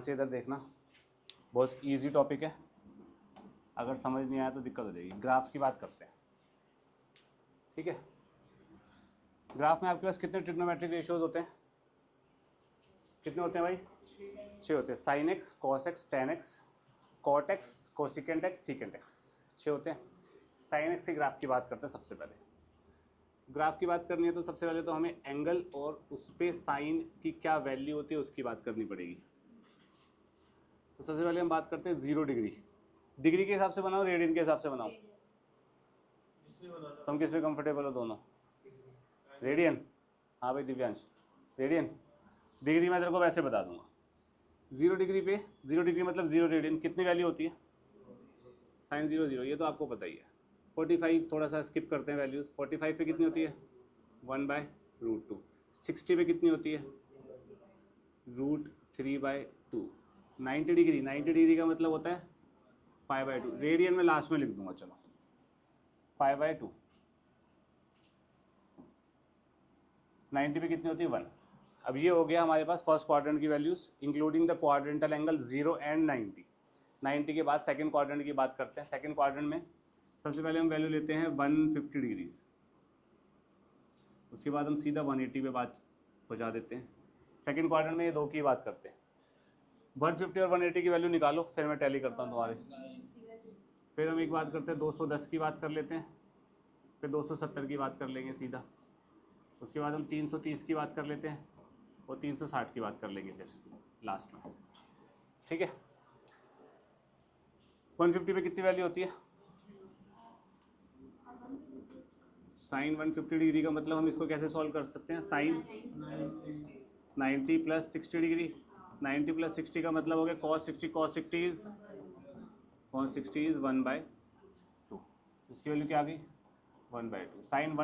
से इधर देखना, बहुत इजी टॉपिक है, अगर समझ नहीं आया तो दिक्कत हो जाएगी। ग्राफ्स की बात करते हैं, ठीक है। ग्राफ में आपके पास कितने ट्रिग्नोमेट्रिक रेशियोज होते हैं? कितने होते हैं भाई? 6 होते हैं। Sine x, cos x, tan x, cot x, cosecant x, secant x, 6 होते हैं। साइन एक्स के ग्राफ की बात करते हैं। सबसे पहले ग्राफ की बात करनी है तो सबसे पहले तो हमें एंगल और उस पर साइन की क्या वैल्यू होती है उसकी बात करनी पड़ेगी। तो सबसे पहले हम बात करते हैं 0 डिग्री। डिग्री के हिसाब से बनाओ, रेडियन के हिसाब से बनाओ? तुम किस पे कंफर्टेबल हो? दोनों? रेडियन? हाँ भाई दिव्यांश, रेडियन। डिग्री मैं तेरे को वैसे बता दूंगा। 0 डिग्री पे 0 डिग्री मतलब 0 रेडियन कितनी वैल्यू होती है? साइन 0 0, ये तो आपको पता ही है। 45 थोड़ा सा स्किप करते हैं वैल्यूज़। 45 पे कितनी होती है? 1/√2। 60 पे कितनी होती है? √3/2। 90 डिग्री, 90 डिग्री का मतलब होता है π/2। रेडियन में लास्ट में लिख दूंगा, चलो π/2। 90 पे कितनी होती है? 1। अब ये हो गया हमारे पास फर्स्ट क्वाड्रेंट की values including the quadrantal angle 0 and 90। 90 के बाद सेकंड क्वाड्रेंट की बात करते हैं। सेकंड क्वाड्रेंट में सबसे पहले हम वैल्यू लेते हैं 150 डिग्रीज, उसके बाद हम सीधा 180 पे बात पहुँचा देते हैं। सेकंड क्वाड्रेंट में ये दो की बात करते हैं। 150 और 180 की वैल्यू निकालो, फिर मैं टैली करता हूँ तुम्हारे। फिर हम एक बात करते हैं 210 की बात कर लेते हैं, फिर 270 की बात कर लेंगे सीधा। उसके बाद हम 330 की बात कर लेते हैं और 360 की बात कर लेंगे फिर लास्ट में, ठीक है। 150 पे कितनी वैल्यू होती है? साइन 150 डिग्री का मतलब हम इसको कैसे सॉल्व कर सकते हैं? Sign 90 plus 60 degree. 90 प्लस 60 का मतलब हो गया cos 60। cos 60 is 1/2। इसकी वैल्यू क्या आ गई? 1/2। साइन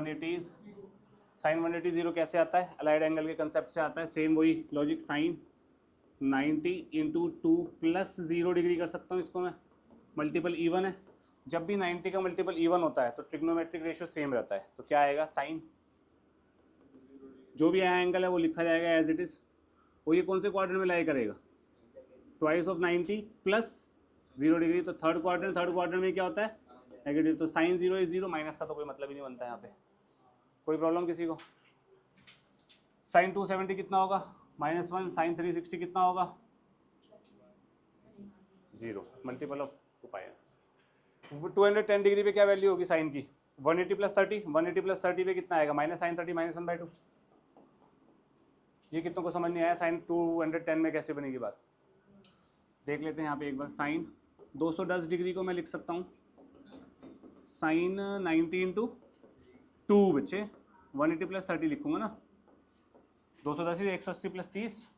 180 0 कैसे आता है? अलाइड एंगल के कंसेप्ट से आता है। सेम वही logic, sine 90 into 2 plus 0 degree कर सकता हूँ इसको मैं। मल्टीपल इवन है, जब भी 90 का मल्टीपल इवन होता है तो ट्रिग्नोमेट्रिक रेशियो सेम रहता है। तो क्या आएगा? साइन, जो भी आया एंगल है वो लिखा जाएगा एज इट इज। वो ये कौन से क्वाड्रेंट में लाई करेगा? Twice of 90 plus 0 degree. तो थर्ड क्वाड्रेंट में क्या होता है? नेगेटिव। तो साइन 0 इज 0, माइनस का तो कोई मतलब ही नहीं बनता है यहाँ पे। कोई प्रॉब्लम किसी को? साइन 270 कितना होगा? -1। साइन 360 कितना होगा? 0। Multiple of 2π। 210 डिग्री पे क्या वैल्यू होगी साइन की? 180 प्लस 30। 180 प्लस 30 पे कितना आएगा? Minus sine 30 -1/2। ये कितनों को समझ नहीं आया? साइन 210 में कैसे बनेगी बात, देख लेते हैं यहाँ पे एक बार। साइन 210 डिग्री को मैं लिख सकता हूँ साइन 90 इंटू 2 बच्चे, 180 प्लस 30 लिखूंगा ना। 210 ही 180 प्लस 30,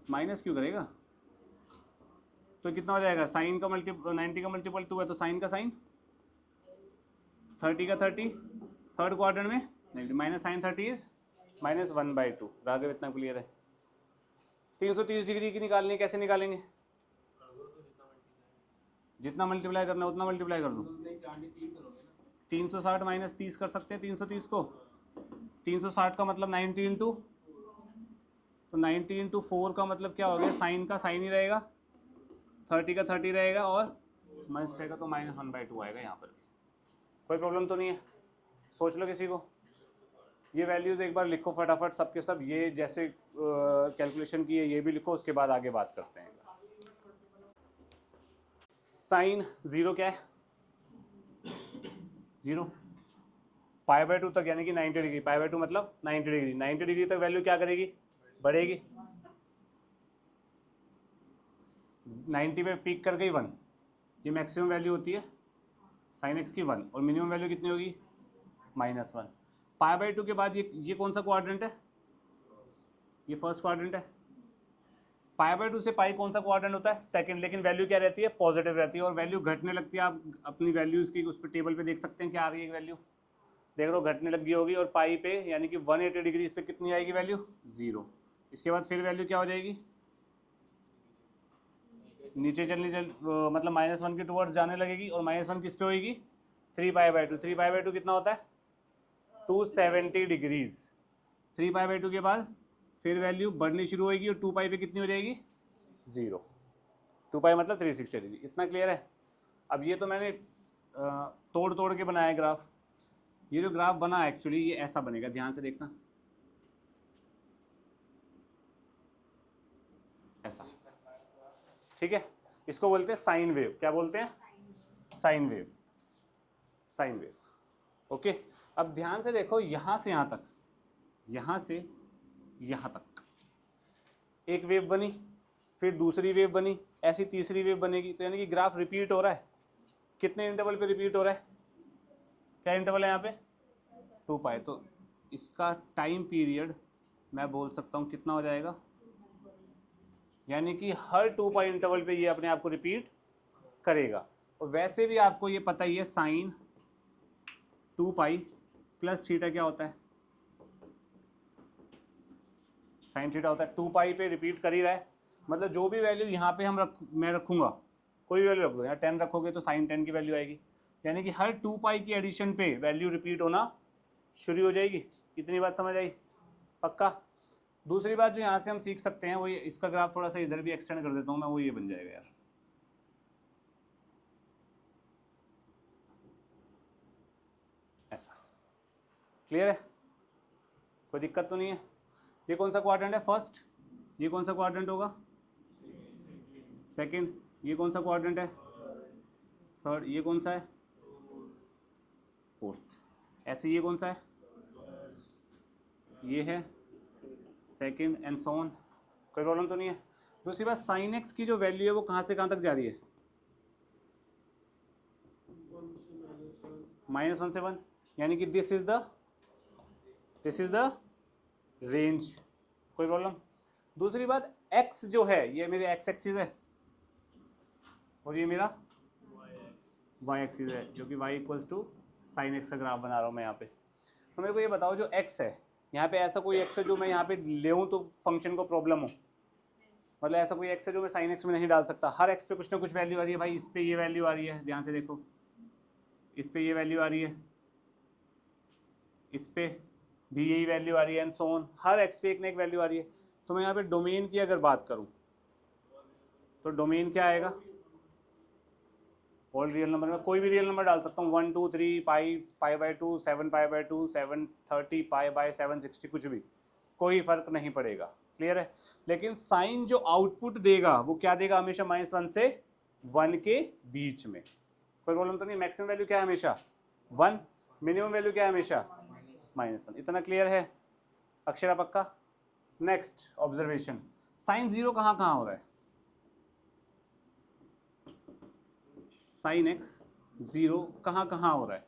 माइनस क्यों करेगा? तो कितना हो जाएगा? साइन का 90 का मल्टीपल 2 है तो साइन का साइन, 30 का 30, थर्ड क्वाड्रेंट में negative, minus sine 30 is -1/2। Raghav इतना क्लियर है? 330 डिग्री की निकालनी है, कैसे निकालेंगे? जितना मल्टीप्लाई करना है उतना मल्टीप्लाई कर दो। 360 माइनस 30 कर सकते हैं 330 को। 360 का मतलब 90 इंटू, तो 90 इंटू 4 का मतलब क्या हो गया? साइन का साइन ही रहेगा, 30 का 30 रहेगा और माइनस रहेगा तो -1/2 आएगा यहाँ पर भी। कोई प्रॉब्लम तो नहीं है? सोच लो किसी को। ये वैल्यूज़ एक बार लिखो फटाफट सबके सब। ये जैसे कैलकुलेशन की है ये भी लिखो, उसके बाद आगे बात करते हैं। साइन 0 क्या है? 0 π/2 तक, यानी कि 90 डिग्री। π/2 मतलब 90 डिग्री। 90 डिग्री तक वैल्यू क्या करेगी? बढ़ेगी। 90 पे पीक कर गई 1, ये मैक्सिमम वैल्यू होती है साइन एक्स की 1, और मिनिमम वैल्यू कितनी होगी? -1। π/2 के बाद ये कौन सा क्वाड्रेंट है? ये फर्स्ट क्वाड्रेंट है। π/2 से पाई कौन सा क्वाड्रेंट होता है? सेकंड। लेकिन वैल्यू क्या रहती है? पॉजिटिव रहती है, और वैल्यू घटने लगती है। आप अपनी वैल्यूज़ की उस पर टेबल पे देख सकते हैं क्या आ रही है वैल्यू, देख लो घटने लगी होगी। और पाई पे यानी कि 180 डिग्री इस पर कितनी आएगी वैल्यू? 0। इसके बाद फिर वैल्यू क्या हो जाएगी? नीचे मतलब -1 के टुवर्ड्स जाने लगेगी, और -1 किस पे होगी? 3π/2। 3π/2 कितना होता है? 270 डिग्रीज। 3π/2 के बाद फिर वैल्यू बढ़नी शुरू होगी और 2π पे कितनी हो जाएगी? 0, 2 पाई मतलब 360 डिग्री। इतना क्लियर है? अब ये तो मैंने तोड़ तोड़ के बनाया ग्राफ। ये जो ग्राफ बना एक्चुअली ये ऐसा बनेगा, ध्यान से देखना, ऐसा, ठीक है। इसको बोलते हैं साइन वेव। क्या बोलते हैं? Sine wave, sine wave. Okay, अब ध्यान से देखो, यहां से यहां तक, यहां से यहां तक एक वेव बनी, फिर दूसरी वेव बनी, ऐसी तीसरी वेव बनेगी, तो यानी कि ग्राफ रिपीट हो रहा है। कितने इंटरवल पे रिपीट हो रहा है? क्या इंटरवल है यहाँ पे? 2 पाई। तो इसका टाइम पीरियड मैं बोल सकता हूँ कितना हो जाएगा, यानी कि हर 2 पाई इंटरवल पे ये अपने आप को रिपीट करेगा। और वैसे भी आपको ये पता ही है, साइन 2 पाई प्लस थीटा क्या होता है? साइन थीटा होता है। 2 पाई पे रिपीट कर ही रहा है, मतलब जो भी वैल्यू यहाँ पे मैं रखूँगा, कोई भी वैल्यू रख दो, यहाँ 10 रखोगे तो साइन 10 की वैल्यू आएगी, यानी कि हर 2 पाई की एडिशन पे वैल्यू रिपीट होना शुरू हो जाएगी। इतनी बात समझ आई? पक्का? दूसरी बात जो यहाँ से हम सीख सकते हैं वो ये, इसका ग्राफ थोड़ा सा इधर भी एक्सटेंड कर देता हूँ मैं, वो ये बन जाएगा यार, ऐसा। क्लियर है? कोई दिक्कत तो नहीं है? ये कौन सा क्वाड्रेंट है? फर्स्ट। ये कौन सा क्वाड्रेंट होगा? सेकंड। ये कौन सा क्वाड्रेंट है? थर्ड। ये कौन सा है? फोर्थ। ऐसे ये कौन सा है? ये है सेकंड, एंड सो ऑन। कोई प्रॉब्लम तो नहीं है? दूसरी बात, साइन एक्स की जो वैल्यू है वो कहाँ से कहाँ तक जा रही है? -1 से 1, यानी कि दिस इज द रेंज। कोई प्रॉब्लम? दूसरी बात, x जो है ये मेरे x एक्सिस है और ये मेरा y एक्सिस है, जो कि y equals to sine x का ग्राफ बना रहा हूँ मैं यहाँ पे। तो मेरे को ये बताओ, जो x है यहाँ पे, ऐसा कोई x है जो मैं यहाँ पे ले तो फंक्शन को प्रॉब्लम हो? मतलब ऐसा कोई x है जो मैं साइन एक्स में नहीं डाल सकता? हर x पे कुछ ना कुछ वैल्यू आ रही है भाई। इस पे ये वैल्यू आ रही है, ध्यान से देखो, इस पे ये वैल्यू आ रही है, इस पे भी यही वैल्यू आ रही है, and so on. Her x पे एक ना एक वैल्यू आ रही है। तो मैं यहाँ पे डोमेन की अगर बात करूँ तो डोमेन क्या आएगा? ऑल रियल नंबर में कोई भी रियल नंबर डाल सकता हूँ, 1 2 3 पाई, पाई/2, 7 पाई/2, 730, पाई/760, कुछ भी, कोई फर्क नहीं पड़ेगा। क्लियर है? लेकिन साइन जो आउटपुट देगा वो क्या देगा? हमेशा -1 से 1 के बीच में। कोई प्रॉब्लम तो नहीं? मैक्सिमम वैल्यू क्या है? हमेशा 1। मिनिमम वैल्यू क्या है? हमेशा -1। इतना क्लियर है? अक्षरा पक्का? नेक्स्ट ऑब्जर्वेशन, साइन 0 कहाँ कहाँ हो रहा है? साइन एक्स 0 कहाँ कहाँ हो रहा है?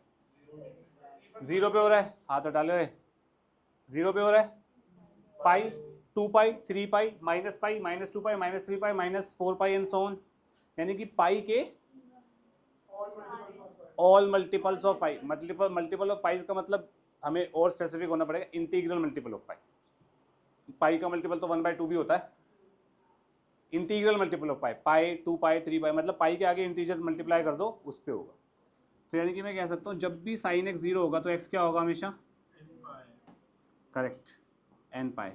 0 पे हो रहा है, हाथ हटा लो। 0 पे हो रहा है, पाई, 2 pi, 3 pi, -pi, -2 pi, -3 pi, -4 pi, and so on. यानी कि पाई के all multiples of pi. Multiple of pi का मतलब हमें और स्पेसिफिक होना पड़ेगा, integral multiple of pi. Pi का मल्टीपल तो 1/2 भी होता है। Integral multiple of pi, pi, 2 pi, 3 pi, मतलब पाई के आगे इंटीजर मल्टीप्लाई कर दो, उस पर होगा। तो यानी कि मैं कह सकता हूँ जब भी साइन एक्स 0 होगा तो एक्स क्या होगा? हमेशा करेक्ट, n पाई।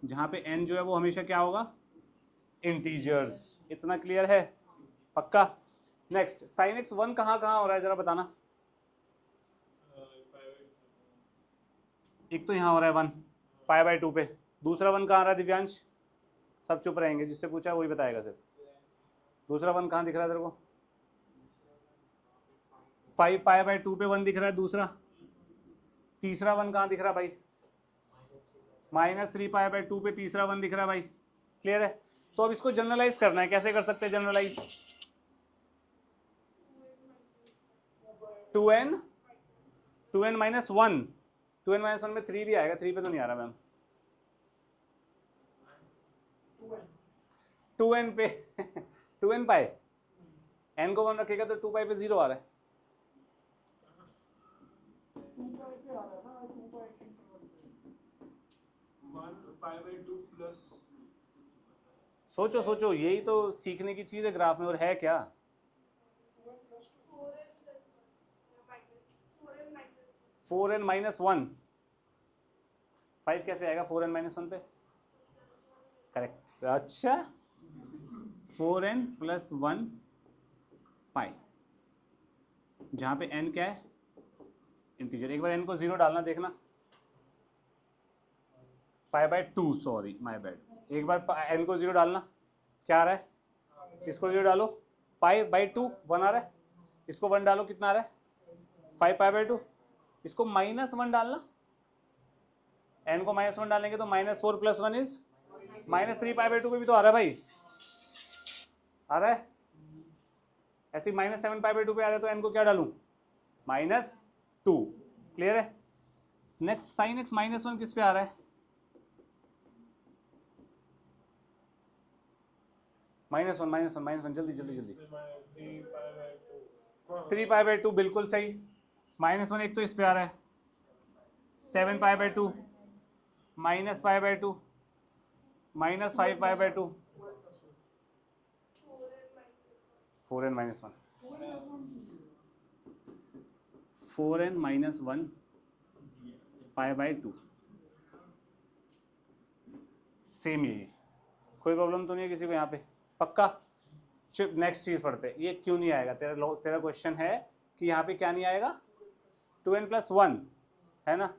जहाँ पे n जो है वो हमेशा क्या होगा? इंटीजर्स। इतना क्लियर है? पक्का? नेक्स्ट, साइन एक्स 1 कहाँ कहाँ हो रहा है जरा बताना। एक तो यहाँ हो रहा है 1 पाई/2 पे, दूसरा 1 कहाँ आ रहा है दिव्यांश? सब चुप रहेंगे, जिससे पूछा वही बताएगा सिर्फ। दूसरा 1 कहाँ दिख रहा है तेरे को? 5 पाई/2 पे 1 दिख रहा है दूसरा। तीसरा 1 कहाँ दिख रहा है भाई? -3 पाई/2 पे तीसरा 1 दिख रहा है भाई। क्लियर है? तो अब इसको जनरलाइज करना है, कैसे कर सकते हैं जनरलाइज? 2n -1, 2n -1 में 3 भी आएगा, 3 पे तो नहीं आ रहा मैम। 2n पे 2n पाई, n को 1 रखेगा तो 2 पाई पे 0 आ रहा है। सोचो सोचो, यही तो सीखने की चीज है ग्राफ में, और है क्या? 4n -1, 5 कैसे आएगा 4n -1 पे? करेक्ट। अच्छा, 4n + 1 पाई, जहाँ पे n क्या है, इंटीजर। एक बार n को 0 डालना, देखना, π/2, सॉरी माय बैड। एक बार n को 0 डालना, क्या आ रहा है, इसको 0 डालो, π/2 1 आ रहा है, इसको 1 डालो, कितना आ रहा है, 5π/2। इसको -1 डालना, n को -1 डालेंगे तो -4 + 1 इज -3π/2 पे भी तो आ रहा है भाई, आ रहा है। ऐसे -7π/2 पे आ रहा है, तो n को क्या डालूं, -2। क्लियर है। नेक्स्ट sin x -1 किस पे आ रहा है, -1 जल्दी जल्दी जल्दी, 3π/2 बिल्कुल सही। -1 एक तो इस पे आ रहा है, 7π/2 -π/2 -5π/2, 4n -1 π/2, सेम यही, कोई प्रॉब्लम तो नहीं है किसी को यहाँ पे, पक्का। चुप, नेक्स्ट चीज पढ़ते हैं। ये क्यों नहीं आएगा, तेरा क्वेश्चन है कि यहाँ पे क्या नहीं आएगा, 2n + 1 है ना,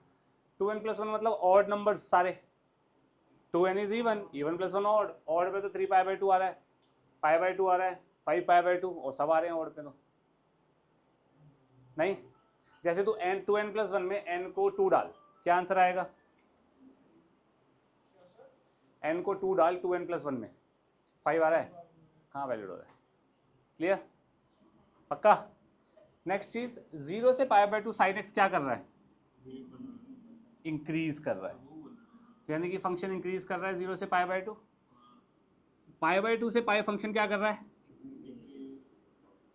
2n + 1 मतलब ऑड नंबर्स सारे, 2n is even + 1 odd, odd पे तो 3π/2 आ रहा है, π/2 आ रहा है, 5π/2 और सब आ रहे हैं ऑड पे, तो नहीं। जैसे तू 2n + 1 में n को 2 डाल, क्या आंसर आएगा, n को 2 डाल 2n + 1 में, 5 आ रहा है, कहाँ वैलिड हो रहा है, क्लियर, पक्का। नेक्स्ट चीज, 0 से π/2 sin x क्या कर रहा है, इंक्रीज कर रहा है, यानी कि फंक्शन इंक्रीज कर रहा है 0 से π/2, π/2 से पाई फंक्शन क्या कर रहा है,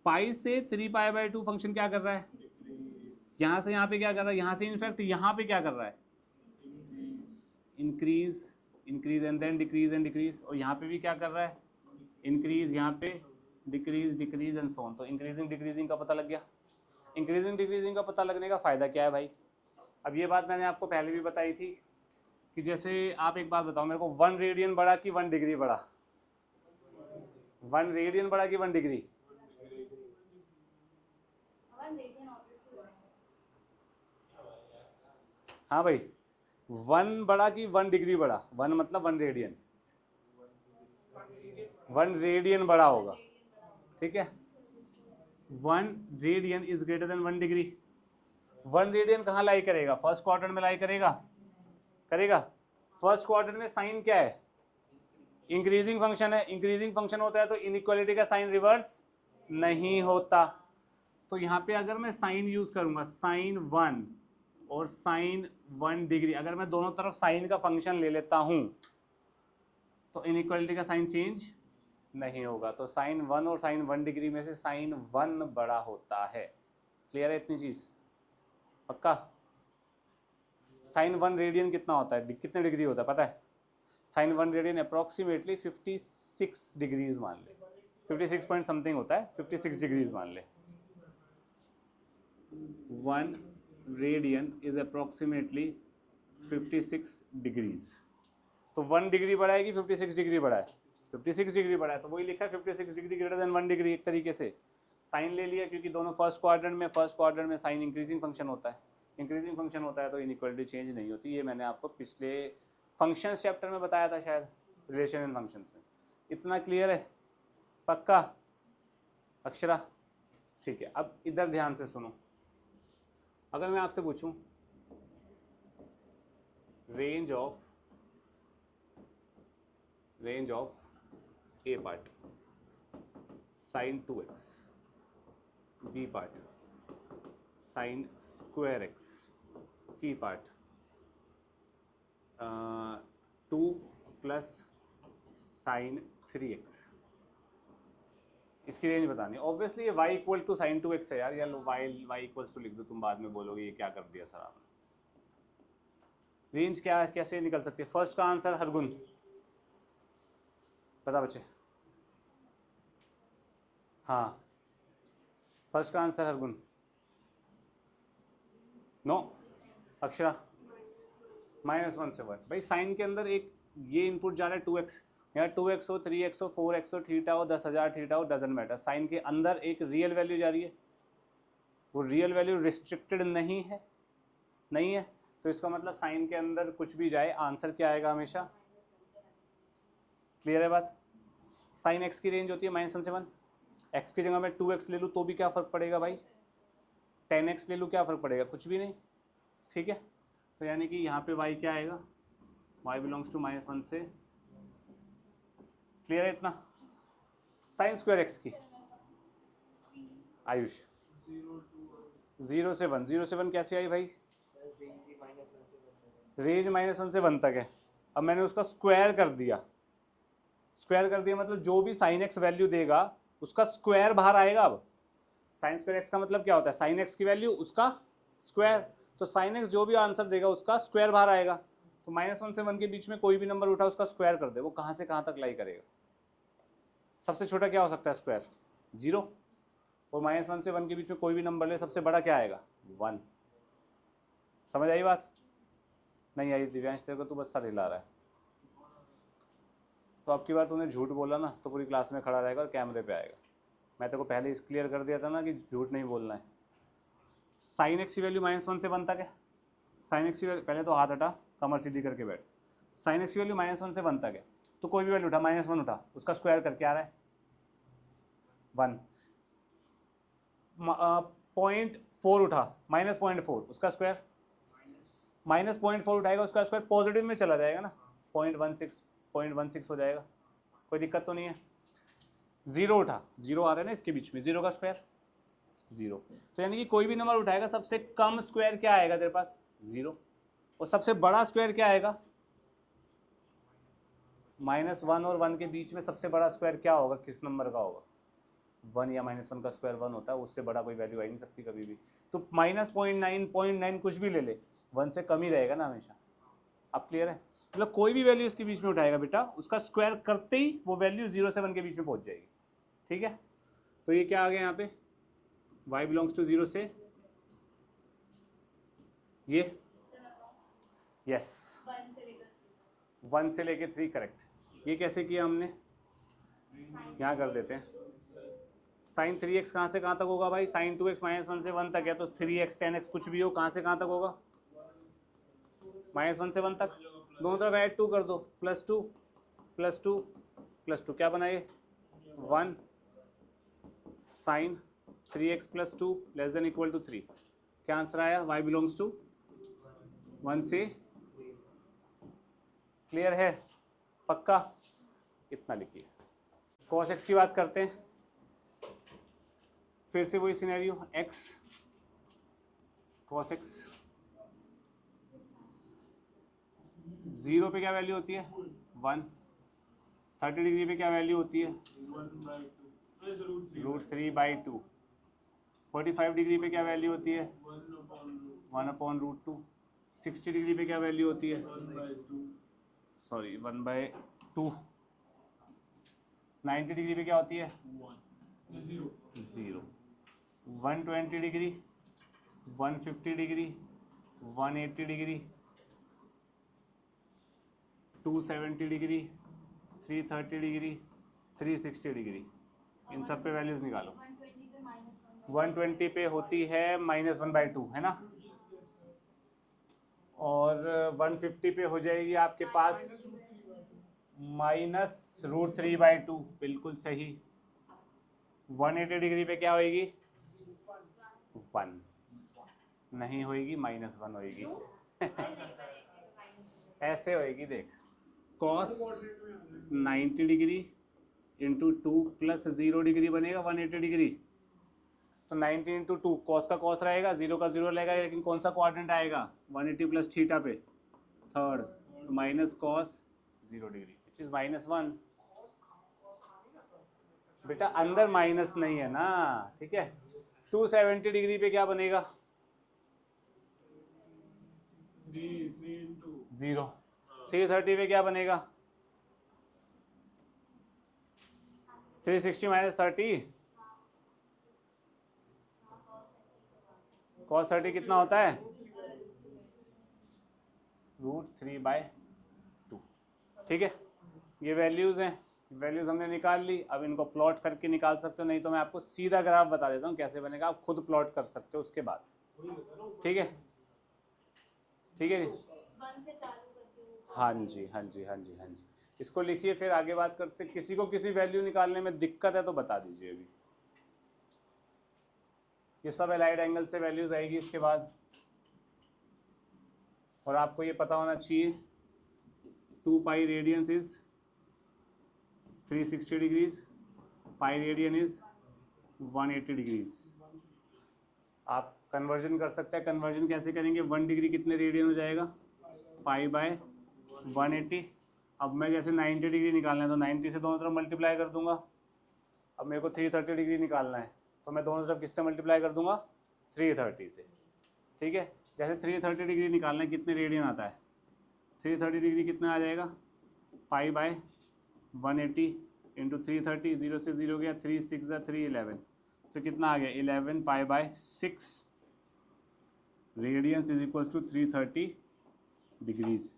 पाई से 3π/2 फंक्शन क्या कर रहा है, यहाँ से यहाँ पे क्या कर रहा है, यहाँ से इनफैक्ट यहाँ पे क्या कर रहा है, increase increase and then decrease and decrease, और यहाँ पे भी क्या कर रहा है, इंक्रीज, यहाँ पे decrease decrease and so on. तो इंक्रीजिंग डिक्रीजिंग का पता लग गया। इंक्रीजिंग डिक्रीजिंग का पता लगने का फ़ायदा क्या है भाई, अब ये बात मैंने आपको पहले भी बताई थी कि जैसे आप एक बात बताओ मेरे को, 1 रेडियन बड़ा कि 1 डिग्री बड़ा, 1 रेडियन बड़ा कि 1 डिग्री, हाँ भाई, 1 बड़ा कि 1 डिग्री बड़ा, 1 मतलब 1 रेडियन, 1 रेडियन बड़ा होगा, ठीक है। 1 radian is greater then 1 degree. 1 radian कहाँ लाई करेगा, फर्स्ट क्वाड्रेंट में लाई करेगा, करेगा। फर्स्ट क्वाड्रेंट में साइन क्या है, इंक्रीजिंग फंक्शन है, इंक्रीजिंग फंक्शन होता है तो इनइक्वालिटी का साइन रिवर्स नहीं होता। तो यहाँ पे अगर मैं साइन यूज करूंगा, sin 1 और sin 1 डिग्री, अगर मैं दोनों तरफ साइन का फंक्शन ले लेता हूं तो इनइक्वालिटी का साइन चेंज नहीं होगा। तो sin 1 और sin 1 डिग्री में से sin 1 बड़ा होता है। क्लियर है इतनी चीज, पक्का। sin 1 रेडियन कितना होता है, कितने डिग्री होता है पता है, sin 1 रेडियन अप्रोक्सीमेटली 56 डिग्रीज मान ले, 56 पॉइंट समथिंग होता है, 56 डिग्रीज मान ले। 1 रेडियन इज अप्रोक्सीमेटली 56 डिग्रीज। तो 1 डिग्री बड़ा है कि 56 डिग्री बड़ा है, 56 डिग्री बड़ा है, तो वही लिखा है 56 डिग्री ग्रेटर देन 1 डिग्री। एक तरीके से साइन ले लिया, क्योंकि दोनों फर्स्ट क्वाड्रेंट में साइन इंक्रीजिंग फंक्शन होता है, इंक्रीजिंग फंक्शन होता है तो इनइक्वालिटी चेंज नहीं होती। ये मैंने आपको पिछले फंक्शंस चैप्टर में बताया था शायद, रिलेशन एंड फंक्शंस में। इतना क्लियर है, पक्का अक्षरा, ठीक है। अब इधर ध्यान से सुनो, अगर मैं आपसे पूछूं range of a part sin 2x, b part sin square x, c part 2 + sin 3x, इसकी रेंज बतानी। ऑब्वियसली ये y = sin 2x है यार, या y = लिख दो, तुम बाद में बोलोगे ये क्या कर दिया सर आपने। रेंज क्या है, कैसे निकल सकती है। फर्स्ट का आंसर हरगुन बता बच्चे, हाँ फर्स्ट का आंसर हरगुन, नो अक्षरा -1 से 1। भाई साइन के अंदर एक ये इनपुट जा रहा है 2x, यहाँ 2x हो, 3x हो, 4x हो, थीटा हो, 10,000 थीटा हो, डजंट मैटर, साइन के अंदर एक रियल वैल्यू जा रही है, वो रियल वैल्यू रिस्ट्रिक्टेड नहीं है, नहीं है, तो इसका मतलब साइन के अंदर कुछ भी जाए आंसर क्या आएगा हमेशा। क्लियर है बात। साइन एक्स की रेंज होती है -1 से 1, एक्स की जगह मैं 2x ले लूँ तो भी क्या फ़र्क पड़ेगा भाई, 10x ले लूँ क्या फ़र्क पड़ेगा, कुछ भी नहीं, ठीक है। तो यानी कि यहाँ पे y क्या आएगा, y बिलोंग्स टू -1 से, क्लियर है इतना। साइन स्क्वायर एक्स की आयुष 0 से 1, 0 से 1 कैसे आई भाई, रेंज -1 से 1 तक है, अब मैंने उसका स्क्वायर कर दिया, स्क्वायर कर दिया मतलब जो भी साइन एक्स वैल्यू देगा उसका स्क्वायर बाहर आएगा। अब साइन स्क्वायर एक्स का मतलब क्या होता है, साइन एक्स की वैल्यू उसका स्क्वायर, तो साइन एक्स जो भी आंसर देगा उसका स्क्वायर बाहर आएगा। तो -1 से 1 के बीच में कोई भी नंबर उठा उसका स्क्वायर कर दे, वो कहाँ से कहाँ तक लाई करेगा, सबसे छोटा क्या हो सकता है स्क्वायर 0, और -1 से 1 के बीच में कोई भी नंबर ले सबसे बड़ा क्या आएगा 1। समझ आई बात, नहीं आई दिव्यांश तेरे को, तू बस सर हिला रहा है, तो अब की बार तूने झूठ बोला ना तो पूरी क्लास में खड़ा रहेगा और कैमरे पे आएगा। मैं तेरे को पहले इस क्लियर कर दिया था ना कि झूठ नहीं बोलना है। साइन एक्स की वैल्यू -1 से 1 तक है, साइन एक्स की वैल्यू, पहले तो हाथ हटा कमर सीधी करके बैठ, साइन एक्स की वैल्यू -1 से 1 तक है, तो कोई भी वैल्यू उठा -1 उठा उसका स्क्वायर करके आ रहा है 1, 0.4 उठा -0.4 उसका स्क्वायर, -0.4 उठाएगा उसका स्क्वायर पॉजिटिव में चला जाएगा ना, 0.16 हो जाएगा, कोई दिक्कत तो नहीं है। 0 उठा, 0 आ रहा है ना इसके बीच में, 0 का स्क्वायर 0, तो यानी कि कोई भी नंबर उठाएगा सबसे कम स्क्वायर क्या आएगा तेरे पास 0, और सबसे बड़ा स्क्वायर क्या आएगा -1 और 1 के बीच में सबसे बड़ा स्क्वायर क्या होगा, किस नंबर का होगा 1 या -1 का स्क्वायर 1 होता है, उससे बड़ा कोई वैल्यू आ ही नहीं सकती कभी भी, तो -0.9 कुछ भी ले ले 1 से कम ही रहेगा ना हमेशा। अब क्लियर है, मतलब कोई भी वैल्यू इसके बीच में उठाएगा बेटा उसका स्क्वायर करते ही वो वैल्यू 0 से 1 के बीच में पहुंच जाएगी, ठीक है। तो ये क्या आ गया यहाँ पे, y बिलोंग्स टू 0 से ये यस 1 से लेके 3 करेक्ट। ये कैसे किया हमने, यहाँ कर देते हैं, साइन 3x कहाँ से कहाँ तक होगा भाई, साइन 2x -1 से 1 तक है, तो 3x 10x कुछ भी हो कहाँ से कहाँ तक होगा -1 से 1 तक, दोनों तरफ ऐड 2 कर दो, +2 +2 +2 क्या बना ये 1, साइन 3x + 2 ≤ 3, क्या आंसर आया y बिलोंग्स टू 1 से, क्लियर है पक्का, इतना लिखिए। cos x की बात करते हैं, फिर से वही सिनेरियो x cos x 0 पे क्या वैल्यू होती है 1, 30 डिग्री पे क्या वैल्यू होती है √3/2, 45 डिग्री पे क्या वैल्यू होती है 1/√2, 60 डिग्री पे क्या वैल्यू होती है 1/2, 90 डिग्री पे क्या होती है 0, 120 degree, 150 degree, 180 degree, 270 degree, 330 degree, 360 degree, इन सब पे वैल्यूज निकालो। 120 पे होती है -1/2 है ना, और 150 पे हो जाएगी आपके पास -√3/2, बिल्कुल सही। 180 डिग्री पे क्या होएगी 1 नहीं होएगी, -1 होएगी ऐसे होएगी देख, cos 90 डिग्री इंटू 2 + 0 डिग्री बनेगा 180 डिग्री, तो 90 इंटू 2 कॉस का कॉस रहेगा, 0 का 0 रहेगा, लेकिन कौन सा क्वाड्रेंट आएगा 180 + थीटा पे थर्ड, तो -cos 0 डिग्री विच इज -1। बेटा अंदर माइनस नहीं है ना, ठीक है। 270 डिग्री पे क्या बनेगा 0, 330 पे क्या बनेगा 360 - 30, cos 30 कितना होता है √3/2, ठीक है। ये वैल्यूज़ हैं, वैल्यूज़ हमने निकाल ली। अब इनको प्लॉट करके निकाल सकते हो, नहीं तो मैं आपको सीधा ग्राफ बता देता हूँ कैसे बनेगा, आप खुद प्लॉट कर सकते हो उसके बाद। ठीक है, ठीक है जी। हाँ जी, हाँ जी, हाँ जी, हाँ जी। इसको लिखिए, फिर आगे बात करते। किसी को किसी वैल्यू निकालने में दिक्कत है तो बता दीजिए अभी। ये सब एलाइड एंगल से वैल्यूज आएगी इसके बाद। और आपको ये पता होना चाहिए 2 पाई radiance is 360 degrees, pi radian is 180 degrees. आप कन्वर्जन कर सकते हैं। कन्वर्जन कैसे करेंगे? 1 डिग्री कितने रेडियन हो जाएगा? Pi by 180। अब मैं जैसे 90 डिग्री निकालना है तो 90 से दोनों तरफ मल्टीप्लाई कर दूंगा। अब मेरे को 330 डिग्री निकालना है तो मैं दोनों तरफ किससे मल्टीप्लाई कर दूंगा? 330 से। ठीक है, जैसे 330 डिग्री निकालना है, कितने रेडियन आता है? 330 डिग्री कितना आ जाएगा? पाई बाय 180 इंटू 330, 0 से 0 गया, 3 6 311, तो कितना आ गया? 11 pi by 6 radians is equals to 330 degrees.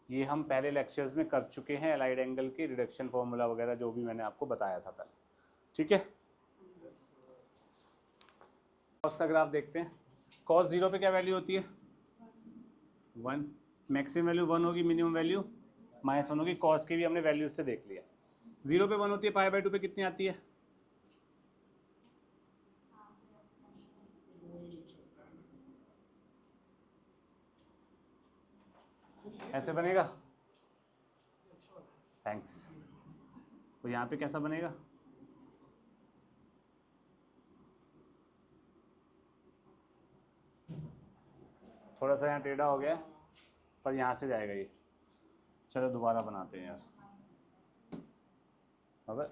ये हम पहले लेक्चर्स में कर चुके हैं, एलाइड एंगल के रिडक्शन फॉर्मूला वगैरह जो भी मैंने आपको बताया था पहले। ठीक है, कॉस का ग्राफ देखते हैं। कॉस 0 पे क्या वैल्यू होती है? 1। मैक्सिमम वैल्यू 1 होगी, मिनिमम वैल्यू -1 होगी। कॉस की भी हमने वैल्यू से देख लिया। 0 पे 1 होती है, पाई बाय 2 पे कितनी आती है? ऐसे बनेगा। थैंक्स। तो यहाँ पे कैसा बनेगा? थोड़ा सा यहाँ टेढ़ा हो गया पर यहाँ से जाएगा ये। चलो दोबारा बनाते हैं यार। अबे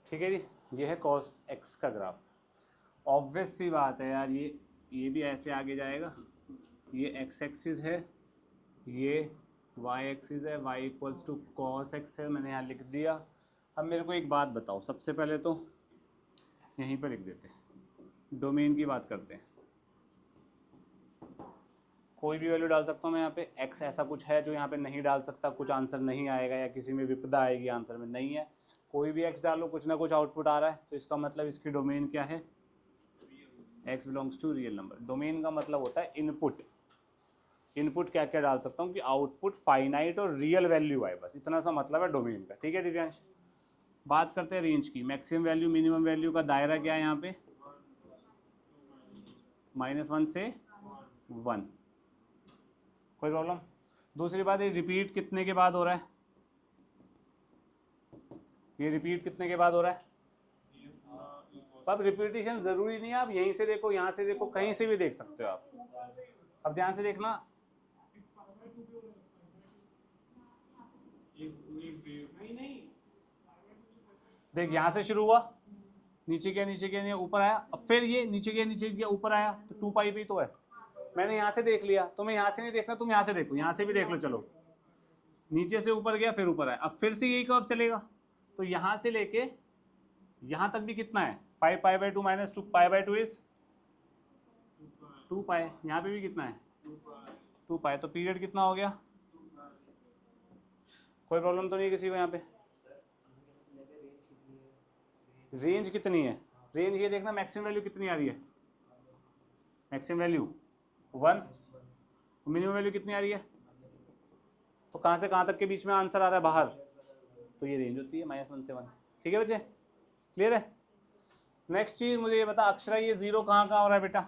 ठीक है जी, ये है cos x का ग्राफ। ऑब्वियस सी बात है यार, ये भी ऐसे आगे जाएगा। ये x एक्सिस है, ये y एक्सिस है, y equals to cos x है, मैंने यहाँ लिख दिया। अब मेरे को एक बात बताओ, सबसे पहले तो यहीं पर लिख देते हैं, डोमेन की बात करते हैं। कोई भी वैल्यू डाल सकता हूँ मैं यहाँ पे। x ऐसा कुछ है जो यहाँ पे नहीं डाल सकता, कुछ आंसर नहीं आएगा या किसी में विपदा आएगी आंसर में, नहीं है। कोई भी x डालो, कुछ ना कुछ आउटपुट आ रहा है, तो इसका मतलब इसकी डोमेन क्या है? x belongs to real number. Domain का मतलब होता है इनपुट। इनपुट क्या क्या डाल सकता हूँ कि आउटपुट फाइनाइट और रियल वैल्यू आए, बस इतना सा मतलब है डोमेन का। ठीक है दिव्यांश, बात करते हैं रेंज की। मैक्सिमम वैल्यू मिनिमम वैल्यू का दायरा क्या है यहाँ पे? -1 से 1। कोई प्रॉब्लम? दूसरी बात, ये रिपीट कितने के बाद हो रहा है? ये रिपीट कितने के बाद हो रहा है? अब रिपीटिशन जरूरी नहीं है, आप यहीं से देखो, यहाँ से देखो, कहीं से भी देख सकते हो आप। अब ध्यान से देखना, देख यहाँ से शुरू हुआ, नीचे गया, नीचे गया, ऊपर आया, अब फिर ये नीचे गया, नीचे गया, ऊपर आया, तो 2 पाई भी तो है। मैंने यहाँ से देख लिया, तुम्हें यहाँ से नहीं देखना, तुम यहाँ से देखो, यहाँ से भी देख लो। चलो, नीचे से ऊपर गया, फिर ऊपर आया, अब फिर से यही कर्व चलेगा। तो यहाँ से लेके यहाँ तक भी कितना है? 5 pi by 2 minus 2 pi by 2 is 2 पाई। यहाँ पे भी कितना है? 2 पाई। तो पीरियड कितना हो गया? कोई प्रॉब्लम तो नहीं है किसी को यहाँ पे? रेंज कितनी है? रेंज ये देखना, मैक्सिमम वैल्यू कितनी आ रही है? मैक्सिमम वैल्यू 1, मिनिमम वैल्यू कितनी आ रही है? तो कहाँ से कहाँ तक के बीच में आंसर आ रहा है बाहर? तो ये रेंज होती है -1 से 1। ठीक है बच्चे, क्लियर है? नेक्स्ट चीज मुझे ये बता, अक्षरा, ये 0 कहाँ कहाँ हो रहा है बेटा?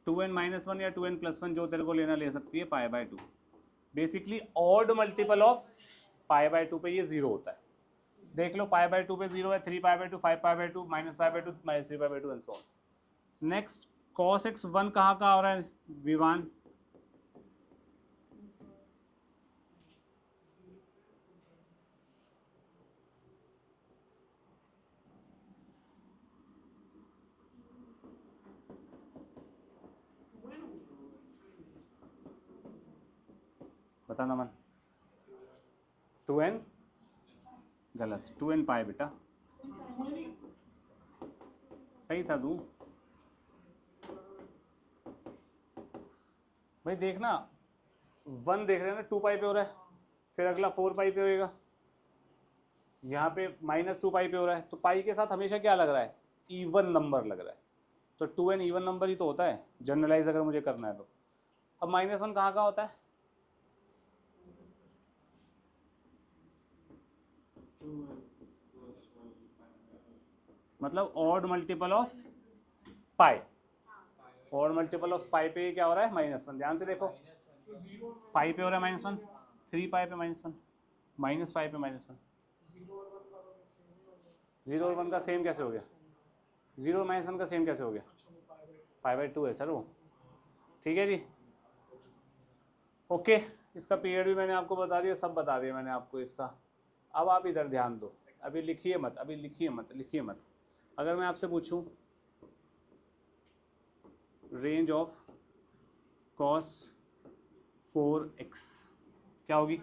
2n-1 या 2n+1 जो तेरे को लेना ले सकती है, पाई by 2। Basically odd multiple of pi by 2 पे ये 0 होता है। देख लो, पाई बाय 2 पे 0 है, 3 pi by 2, 5 pi by 2, -5 by 2, -3 pi by 2 and so on. Next, cos x 1 कहाँ कहाँ हो रहा है विवान? बताना मन। 2n गलत, 2n पाई बेटा, सही था तू भाई। देखना 1 देख रहे हैं ना, 2 पाई पे हो रहा है, फिर अगला 4 पाई पे होएगा, यहाँ पे -2 पाई पे हो रहा है, तो पाई के साथ हमेशा क्या लग रहा है, इवन नंबर लग रहा है। तो 2n इवन नंबर ही तो होता है जनरलाइज अगर मुझे करना है तो। अब -1 कहाँ कहाँ होता है, मतलब odd multiple of pi, odd multiple of pi पे क्या हो रहा है, -1। ध्यान से देखो, पाई पे हो रहा है -1, 3 पाई पे -1, -5 पे -1। 0 और 1 का सेम कैसे हो गया, 0 और -1 का सेम कैसे हो गया, π/2 है सर वो। ठीक है जी, ओके। इसका पीरियड भी मैंने आपको बता दिया, सब बता दिया मैंने आपको इसका। अब आप इधर ध्यान दो, अभी लिखिए मत, अभी लिखिए मत। अगर मैं आपसे पूछूं रेंज ऑफ cos 4x क्या होगी,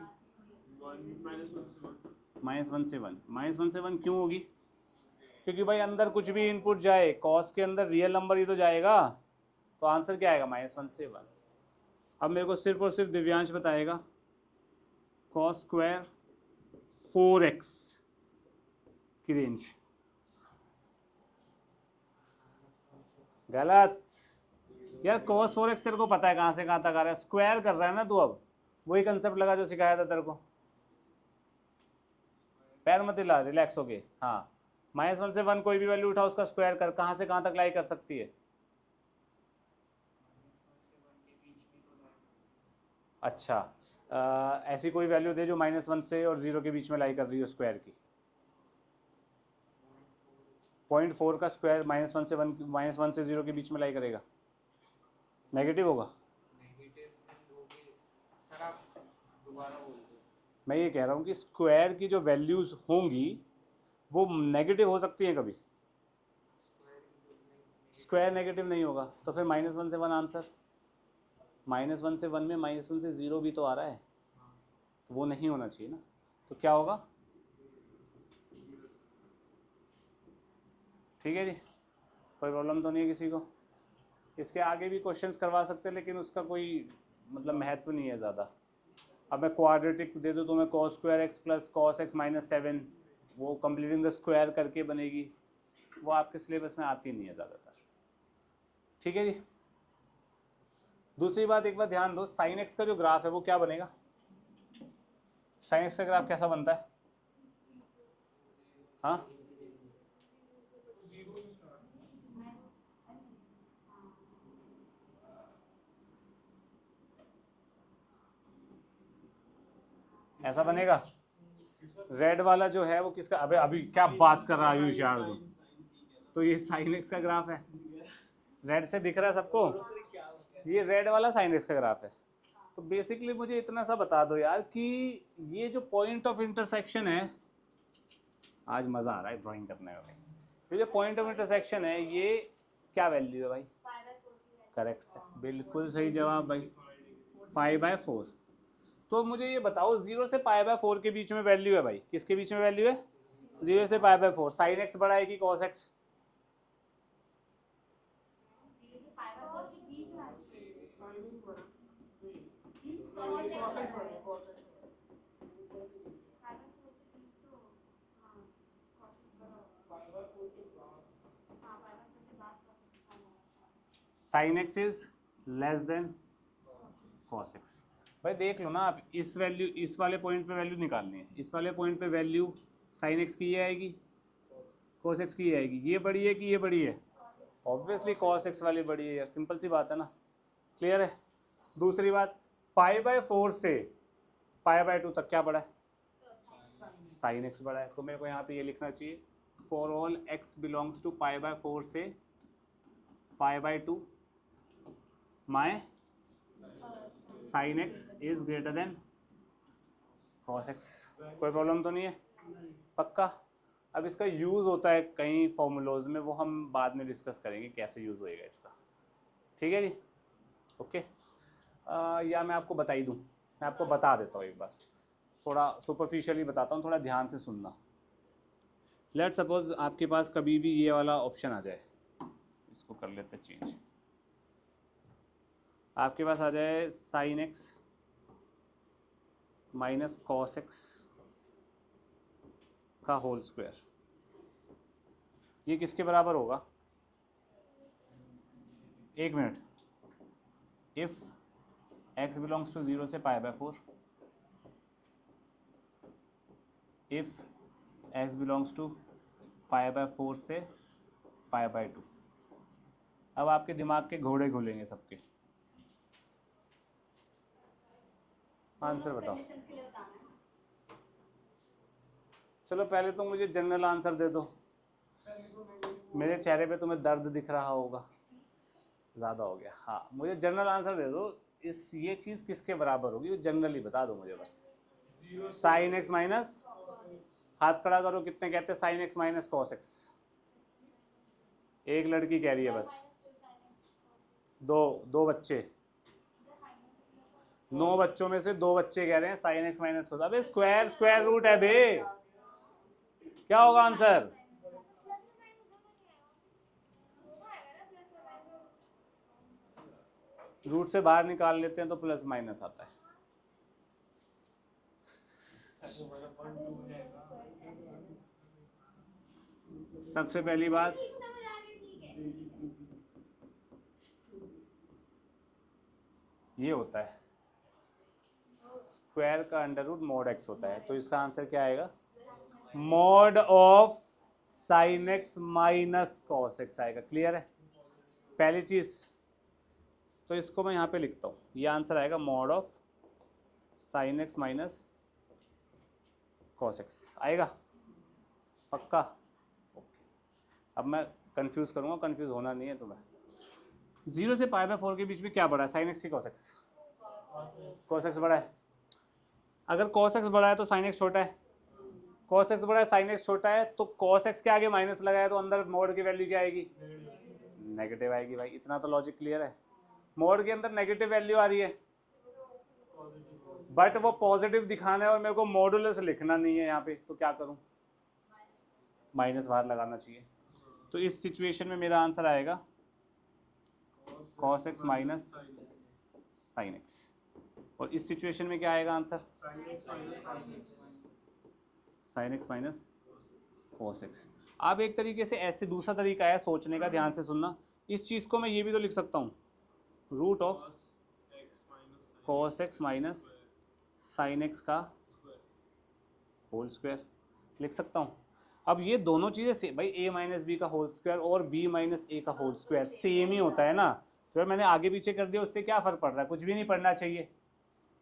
-1 से 1, -1 से 1 क्यों होगी, क्योंकि भाई अंदर कुछ भी इनपुट जाए, cos के अंदर रियल नंबर ही तो जाएगा, तो आंसर क्या आएगा, -1 से 1। अब मेरे को सिर्फ और सिर्फ दिव्यांश बताएगा cos स्क्वायर 4x की रेंज। गलत यार, cos 4x तेरे को पता है कहाँ से कहाँ तक आ रहा है, स्क्वायर कर रहा है ना तू, अब वही कंसेप्ट लगा जो सिखाया था तेरे को। पैर मत हिला, रिलैक्स हो गए। हाँ, -1 से 1 कोई भी वैल्यू उठा, उसका स्क्वायर कर, कहाँ से कहाँ तक लाई कर सकती है। अच्छा, ऐसी कोई वैल्यू दे जो -1 से और 0 के बीच में लाई कर रही हो स्क्वायर की। 0.4 का स्क्वायर -1 से 1, -1 से 0 के बीच में लाई करेगा, नेगेटिव होगा। मैं ये कह रहा हूँ कि स्क्वायर की जो वैल्यूज होंगी वो नेगेटिव हो सकती हैं कभी, स्क्वायर नेगेटिव नहीं होगा, तो फिर -1 से 1 आंसर। -1 से 1 में -1 से 0 भी तो आ रहा है, तो वो नहीं होना चाहिए ना, तो क्या होगा। ठीक है जी, कोई प्रॉब्लम तो नहीं है किसी को। इसके आगे भी क्वेश्चंस करवा सकते हैं, लेकिन उसका कोई मतलब महत्व नहीं है ज़्यादा। अब मैं क्वाड्रेटिक दे दूँ तो मैं cos square x plus cos x -7, वो कंप्लीटिंग द स्क्वायर करके बनेगी, वो आपके सिलेबस में आती नहीं है ज़्यादातर। ठीक है जी, दूसरी बात, एक बार ध्यान दो, sin x का जो ग्राफ है वो क्या बनेगा, sin x का ग्राफ कैसा बनता है, हाँ ऐसा बनेगा। रेड वाला जो है वो किसका, अबे अभी क्या बात कर रहा है आयुष यार, तो ये sin x का ग्राफ है, रेड से दिख रहा है सबको, ये रेड वाला sin x का ग्राफ है। तो बेसिकली मुझे इतना सा बता दो यार कि ये जो पॉइंट ऑफ इंटरसेक्शन है, आज मज़ा आ रहा है ड्राइंग करने में भाई, ये जो पॉइंट ऑफ इंटरसेक्शन है ये क्या वैल्यू है भाई, करेक्ट है, बिल्कुल सही जवाब भाई, π/4। तो मुझे ये बताओ 0 से π/4 के बीच में वैल्यू है भाई, किसके बीच में वैल्यू है, 0 से π/4, sin x बड़ा है कि cos x, sin x is less than cos x। भाई देख लो ना आप, इस वैल्यू, इस वाले पॉइंट पे वैल्यू निकालनी है, इस वाले पॉइंट पे वैल्यू sin x की ये आएगी, cos x की ये आएगी, ये बड़ी है कि ये बड़ी है, ऑब्वियसली cos x वाली बड़ी है यार, सिंपल सी बात है ना, क्लियर है। दूसरी बात, π/4 से π/2 तक क्या बड़ा है, sin x बड़ा है, तो मेरे को यहाँ पे ये लिखना चाहिए, for all x belongs to π/4 से π/2 my sin x is greater than cos x। कोई प्रॉब्लम तो नहीं है, पक्का। अब इसका यूज़ होता है कई फॉर्मूलोज में, वो हम बाद में डिस्कस करेंगे कैसे यूज़ होएगा इसका। ठीक है जी, ओके। या मैं आपको बता ही दूँ, मैं आपको बता देता हूँ एक बार, थोड़ा सुपरफिशियली बताता हूँ, थोड़ा ध्यान से सुनना। लेट सपोज आपके पास कभी भी ये वाला ऑप्शन आ जाए, इसको कर लेते हैं चेंज, आपके पास आ जाए sine x minus cos x का होल स्क्वायर, ये किसके बराबर होगा? एक minute, if x belongs to 0 से π/4, इफ x बिलोंग्स टू π/4 से π/2। अब आपके दिमाग के घोड़े घुलेंगे सबके। आंसर बताओ। चलो पहले तो मुझे जनरल आंसर दे दो। मेरे चेहरे पे तुम्हें दर्द दिख रहा होगा, ज़्यादा हो गया। हाँ, मुझे जनरल आंसर दे दो, इस ये चीज़ किसके बराबर होगी, वो जनरली बता दो मुझे बस। साइन एक्स माइनस, हाथ खड़ा करो, कितने कहते हैं sine x minus cos x? एक लड़की कह रही है बस। दो बच्चे, 9 बच्चों में से 2 बच्चे कह रहे हैं साइन एक्स माइनस कॉस। अबे स्क्वायर रूट है बे, क्या होगा आंसर? रूट से बाहर निकाल लेते हैं तो प्लस माइनस आता है। सबसे पहली बात, ये होता है स्क्वायर का अंडर रूट मॉड एक्स होता है, तो इसका आंसर क्या आएगा? Mod of sine x minus cos x आएगा। क्लियर है पहली चीज? तो इसको मैं यहाँ पे लिखता हूँ, ये आंसर आएगा mod of sine x minus cos x आएगा, पक्का? अब मैं कंफ्यूज करूँगा, कंफ्यूज होना नहीं है तुम्हें। 0 से π/4 के बीच में क्या बड़ा है, साइन एक्स की कॉस एक्स? कॉस एक्स बड़ा है। अगर कॉस एक्स बड़ा है तो साइन एक्स छोटा है, कॉस एक्स बड़ा है साइन एक्स छोटा है, तो कॉस एक्स के आगे माइनस लगाया तो अंदर मॉड की वैल्यू क्या आएगी? नेगेटिव आएगी। भाई इतना तो लॉजिक क्लियर है। मॉड के अंदर नेगेटिव वैल्यू आ रही है, बट वो पॉजिटिव दिखाना है और मेरे को मॉडुलस लिखना नहीं है यहाँ पे, तो क्या करूँ? माइनस बाहर लगाना चाहिए। तो इस सिचुएशन में मेरा आंसर आएगा cos x minus sine x, और इस सिचुएशन में क्या आएगा answer? Sign x minus cos x। अब एक तरीके से ऐसे दूसरा तरीका है सोचने का, ध्यान से सुनना। इस चीज़ को मैं ये भी तो लिख सकता हूँ, root of cos x minus sine x का होल स्क्वायर लिख सकता हूँ। अब ये दोनों चीज़ें भाई a माइनस बी का होल स्क्वायर और b माइनस ए का होल स्क्वायर सेम ही होता है ना, तो मैंने आगे पीछे कर दिया, उससे क्या फ़र्क पड़ रहा है? कुछ भी नहीं पढ़ना चाहिए,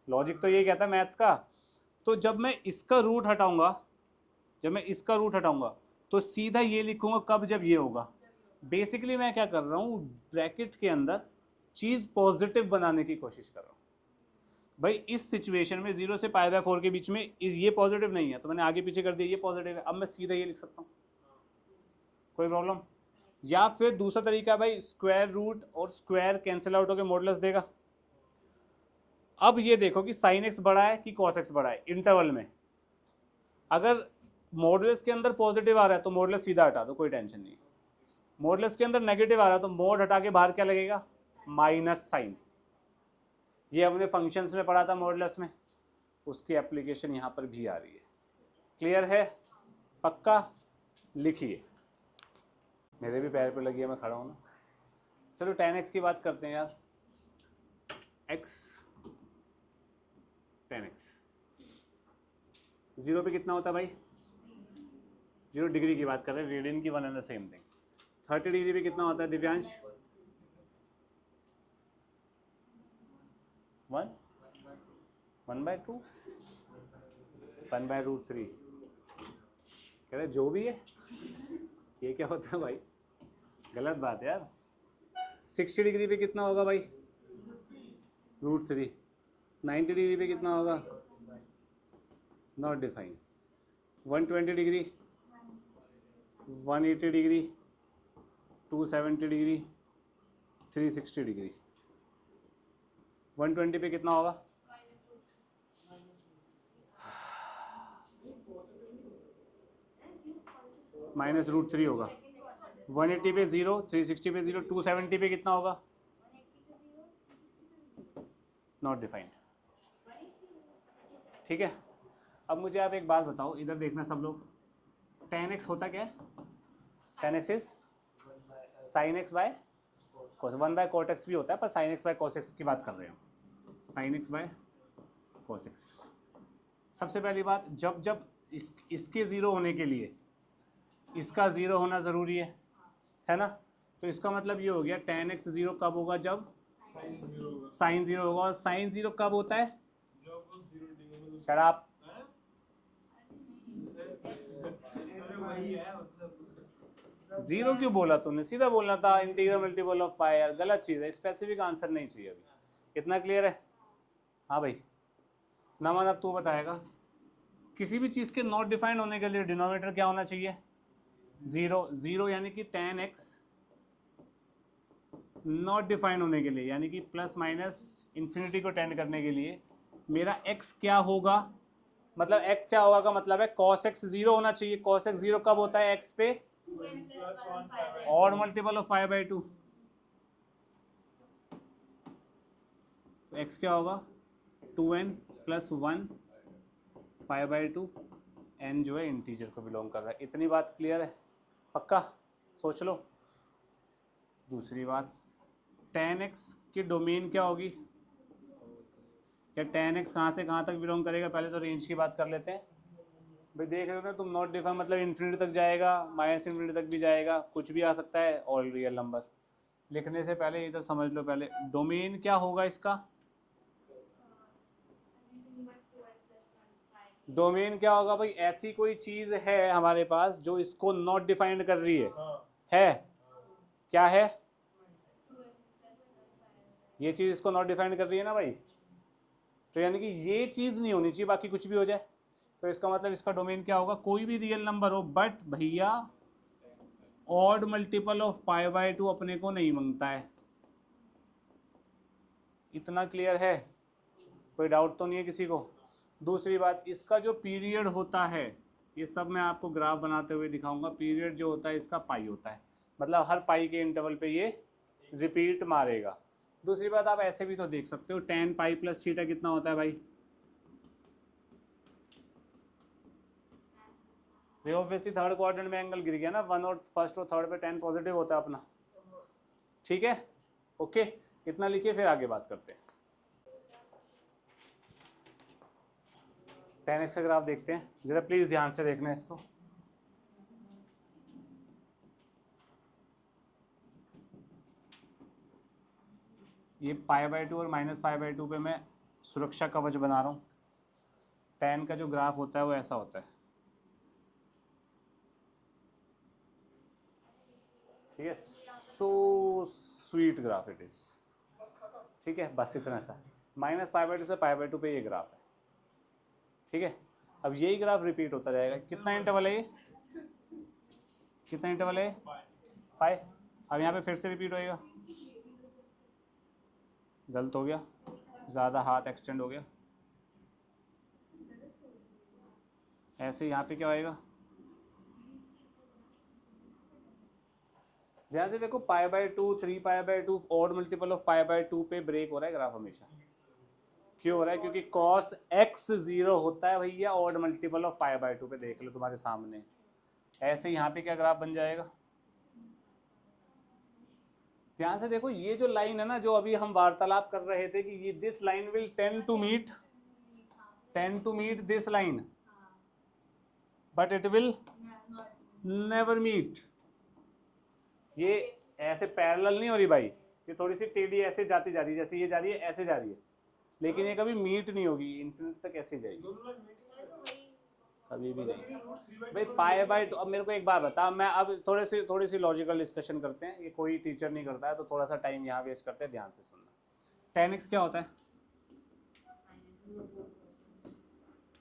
लॉजिक तो ये कहता है मैथ्स का। तो जब मैं इसका रूट हटाऊंगा, तो सीधा ये लिखूंगा कब? जब ये होगा। बेसिकली मैं क्या कर रहा हूँ, ब्रैकेट के अंदर चीज़ पॉजिटिव बनाने की कोशिश कर रहा हूँ। भाई इस सिचुएशन में 0 से π/4 के बीच में ये पॉजिटिव नहीं है, तो मैंने आगे पीछे कर दिया, ये पॉजिटिव है। अब मैं सीधा ये लिख सकता हूँ, कोई प्रॉब्लम? या फिर दूसरा तरीका भाई, स्क्वायर रूट और स्क्वायर कैंसिल आउट होकर मॉडुलस देगा। अब ये देखो कि साइन एक्स बड़ा है कि कॉस एक्स बड़ा है इंटरवल में। अगर मॉडुलस के अंदर पॉजिटिव आ रहा है तो मॉडुलस सीधा हटा दो, कोई टेंशन नहीं। मॉडुलस के अंदर नेगेटिव आ रहा है तो मोड हटा के बाहर क्या लगेगा? Minus sine. ये हमने फंक्शंस में पढ़ा था मॉडुलस में, उसकी एप्लीकेशन यहाँ पर भी आ रही है। क्लियर है? पक्का? लिखिए, मेरे भी पैर पे लगी है, मैं खड़ा हूँ ना। चलो tan x की बात करते हैं यार। x tan x 0 पे कितना होता है भाई? 0 डिग्री की बात कर रहे हैं, रेडियन की 1 and the same thing. 30 degree पे कितना होता है दिव्यांश? 1/2 1/√3 कह रहे जो भी है। ये क्या होता है भाई? गलत बात है यार। 60 डिग्री पे कितना होगा भाई? √3। 90 डिग्री पे कितना होगा? Not define. 120 degree, 180 degree, 270 degree, 360 degree. 120 पे कितना होगा? -√3 होगा। 180 पे 0, 360 पे 0, 270 पे कितना होगा? Not defined. ठीक है, अब मुझे आप एक बात बताओ, इधर देखना सब लोग, tan x होता क्या है? tan x is sin x by cos, 1/cot x भी होता है, पर sin x by cos x की बात कर रहे हैं, sin x by cos x। सबसे पहली बात, जब जब इसके ज़ीरो होने के लिए इसका ज़ीरो होना ज़रूरी है ना? तो इसका मतलब ये हो गया tan x ज़ीरो कब होगा? जब साइन ज़ीरो होगा। और साइन ज़ीरो कब होता है? शराब। ज़ीरो क्यों बोला तुमने? सीधा बोलना था इंटीग्रल मल्टीपल ऑफ पाई। यार गलत चीज़ है, स्पेसिफिक आंसर नहीं चाहिए अभी। इतना क्लियर है? हाँ भाई नमन, अब तू बताएगा। किसी भी चीज़ के नॉट डिफाइंड होने के लिए डिनोमिनेटर क्या होना चाहिए? ज़ीरो। ज़ीरो यानी कि tan x नॉट डिफाइंड होने के लिए, यानी कि प्लस माइनस इन्फिनिटी को टेंड करने के लिए मेरा x क्या होगा? मतलब x क्या होगा का मतलब है cos x ज़ीरो होना चाहिए। cos x ज़ीरो कब होता है? x पे ऑड मल्टीपल ऑफ पाई/2। तो x क्या होगा? 2n + 1 पाई/2। n जो है इंटीजर को बिलोंग कर रहा है। इतनी बात क्लियर है? पक्का? सोच लो। दूसरी बात, tan x की डोमेन क्या होगी? या tan x कहाँ से कहाँ तक बिलोंग करेगा? पहले तो रेंज की बात कर लेते हैं। भाई देख रहे हो ना तुम, नॉट डिफाइन मतलब इन्फिनिटी तक जाएगा, माइनस इन्फिनिटी तक भी जाएगा, कुछ भी आ सकता है, ऑल रियल नंबर। लिखने से पहले इधर समझ लो, पहले डोमेन क्या होगा इसका? डोमेन क्या होगा भाई? ऐसी कोई चीज़ है हमारे पास जो इसको नॉट डिफाइंड कर रही है? क्या है? ये चीज़ इसको नॉट डिफाइंड कर रही है ना भाई। तो यानी कि ये चीज़ नहीं होनी चाहिए, बाकी कुछ भी हो जाए। तो इसका मतलब इसका डोमेन क्या होगा? कोई भी रियल नंबर हो, बट भैया ऑड मल्टीपल ऑफ पाई/2 अपने को नहीं मांगता है। इतना क्लियर है? कोई डाउट तो नहीं है किसी को? दूसरी बात, इसका जो पीरियड होता है, ये सब मैं आपको ग्राफ बनाते हुए दिखाऊंगा। पीरियड जो होता है इसका पाई होता है, मतलब हर पाई के इंटरवल पे ये रिपीट मारेगा। दूसरी बात, आप ऐसे भी तो देख सकते हो, tan पाई + थीटा कितना होता है भाई? ये ऑब्वियसली थर्ड क्वाड्रेंट में एंगल गिर गया ना, 1 और फर्स्ट और थर्ड पे tan पॉजिटिव होता है अपना। ठीक है, ओके, इतना लिखिए, फिर आगे बात करते हैं। tan x का ग्राफ देखते हैं जरा, प्लीज ध्यान से देखना इसको। ये पाई/2 और -पाई/2 पे मैं सुरक्षा कवच बना रहा हूँ। tan का जो ग्राफ होता है वो ऐसा होता है, ठीक है। So sweet graph it is, ठीक है, बस इतना सा। -पाई/2 से पाई/2 पे ये ग्राफ है, ठीक है। अब यही ग्राफ रिपीट होता जाएगा। कितना इंटरवल है ये? कितना इंटरवल है? पाई। अब यहाँ पे फिर से रिपीट होएगा। गलत हो गया, ज़्यादा हाथ एक्सटेंड हो गया। ऐसे यहाँ पे क्या होएगा? ध्यान से देखो, पाई/2, 3 पाई/2, ऑड मल्टीपल ऑफ पाई/2 पे ब्रेक हो रहा है ग्राफ हमेशा। क्यों हो रहा है? क्योंकि cos x ज़ीरो होता है भैया ऑड मल्टीपल ऑफ पाई/2 पे। देख लो तुम्हारे सामने, ऐसे यहाँ पे क्या ग्राफ बन जाएगा? ध्यान से देखो, ये जो लाइन है ना, जो अभी हम वार्तालाप कर रहे थे कि ये this line will tend to meet this line, but it will never meet. ये ऐसे पैरेलल नहीं हो रही भाई, ये थोड़ी सी टेढ़ी ऐसे जाती जा रही है, जैसे ये जा रही है ऐसे जा रही है, लेकिन ये कभी मीट नहीं होगी, इन्फिनिटी तक ऐसे जाएगी, कभी भी नहीं भाई। पाई/2, अब मेरे को एक बार बता, मैं अब थोड़ी सी लॉजिकल डिस्कशन करते हैं, ये कोई टीचर नहीं करता है, तो थोड़ा सा टाइम यहाँ वेस्ट करते हैं, ध्यान से सुनना। tan x क्या होता है?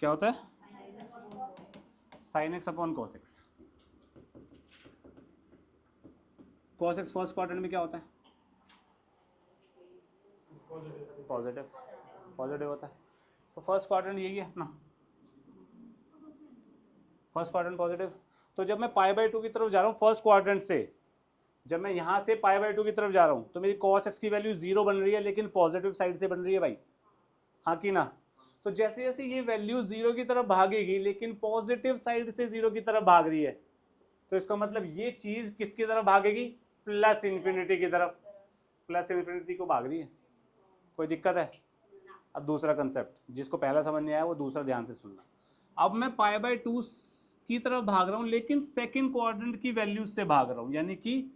क्या होता है? sin x upon cos x। cos x first quadrant में क्या होता है? पॉजिटिव। पॉजिटिव होता है, तो फर्स्ट क्वाड्रेंट यही है अपना, फर्स्ट क्वाड्रेंट पॉजिटिव। तो जब मैं पाई बाई टू की तरफ जा रहा हूँ फर्स्ट क्वाड्रेंट से, जब मैं यहाँ से पाई बाई टू की तरफ जा रहा हूँ तो मेरी कॉस एक्स की वैल्यू 0 बन रही है, लेकिन पॉजिटिव साइड से बन रही है भाई, हाँ कि ना। तो जैसे जैसे ये वैल्यू 0 की तरफ भागेगी लेकिन पॉजिटिव साइड से 0 की तरफ भाग रही है, तो इसका मतलब ये चीज किसकी तरफ भागेगी, प्लस इंफिनिटी की तरफ, प्लस इंफिनिटी को भाग रही है। कोई दिक्कत है? अब दूसरा कंसेप्ट, जिसको पहला समझ नहीं आया वो दूसरा ध्यान से सुनना। अब मैं पाई बाई टू की तरफ भाग रहा हूँ लेकिन सेकंड क्वाड्रेंट की वैल्यू से भाग रहा हूँ, यानी कि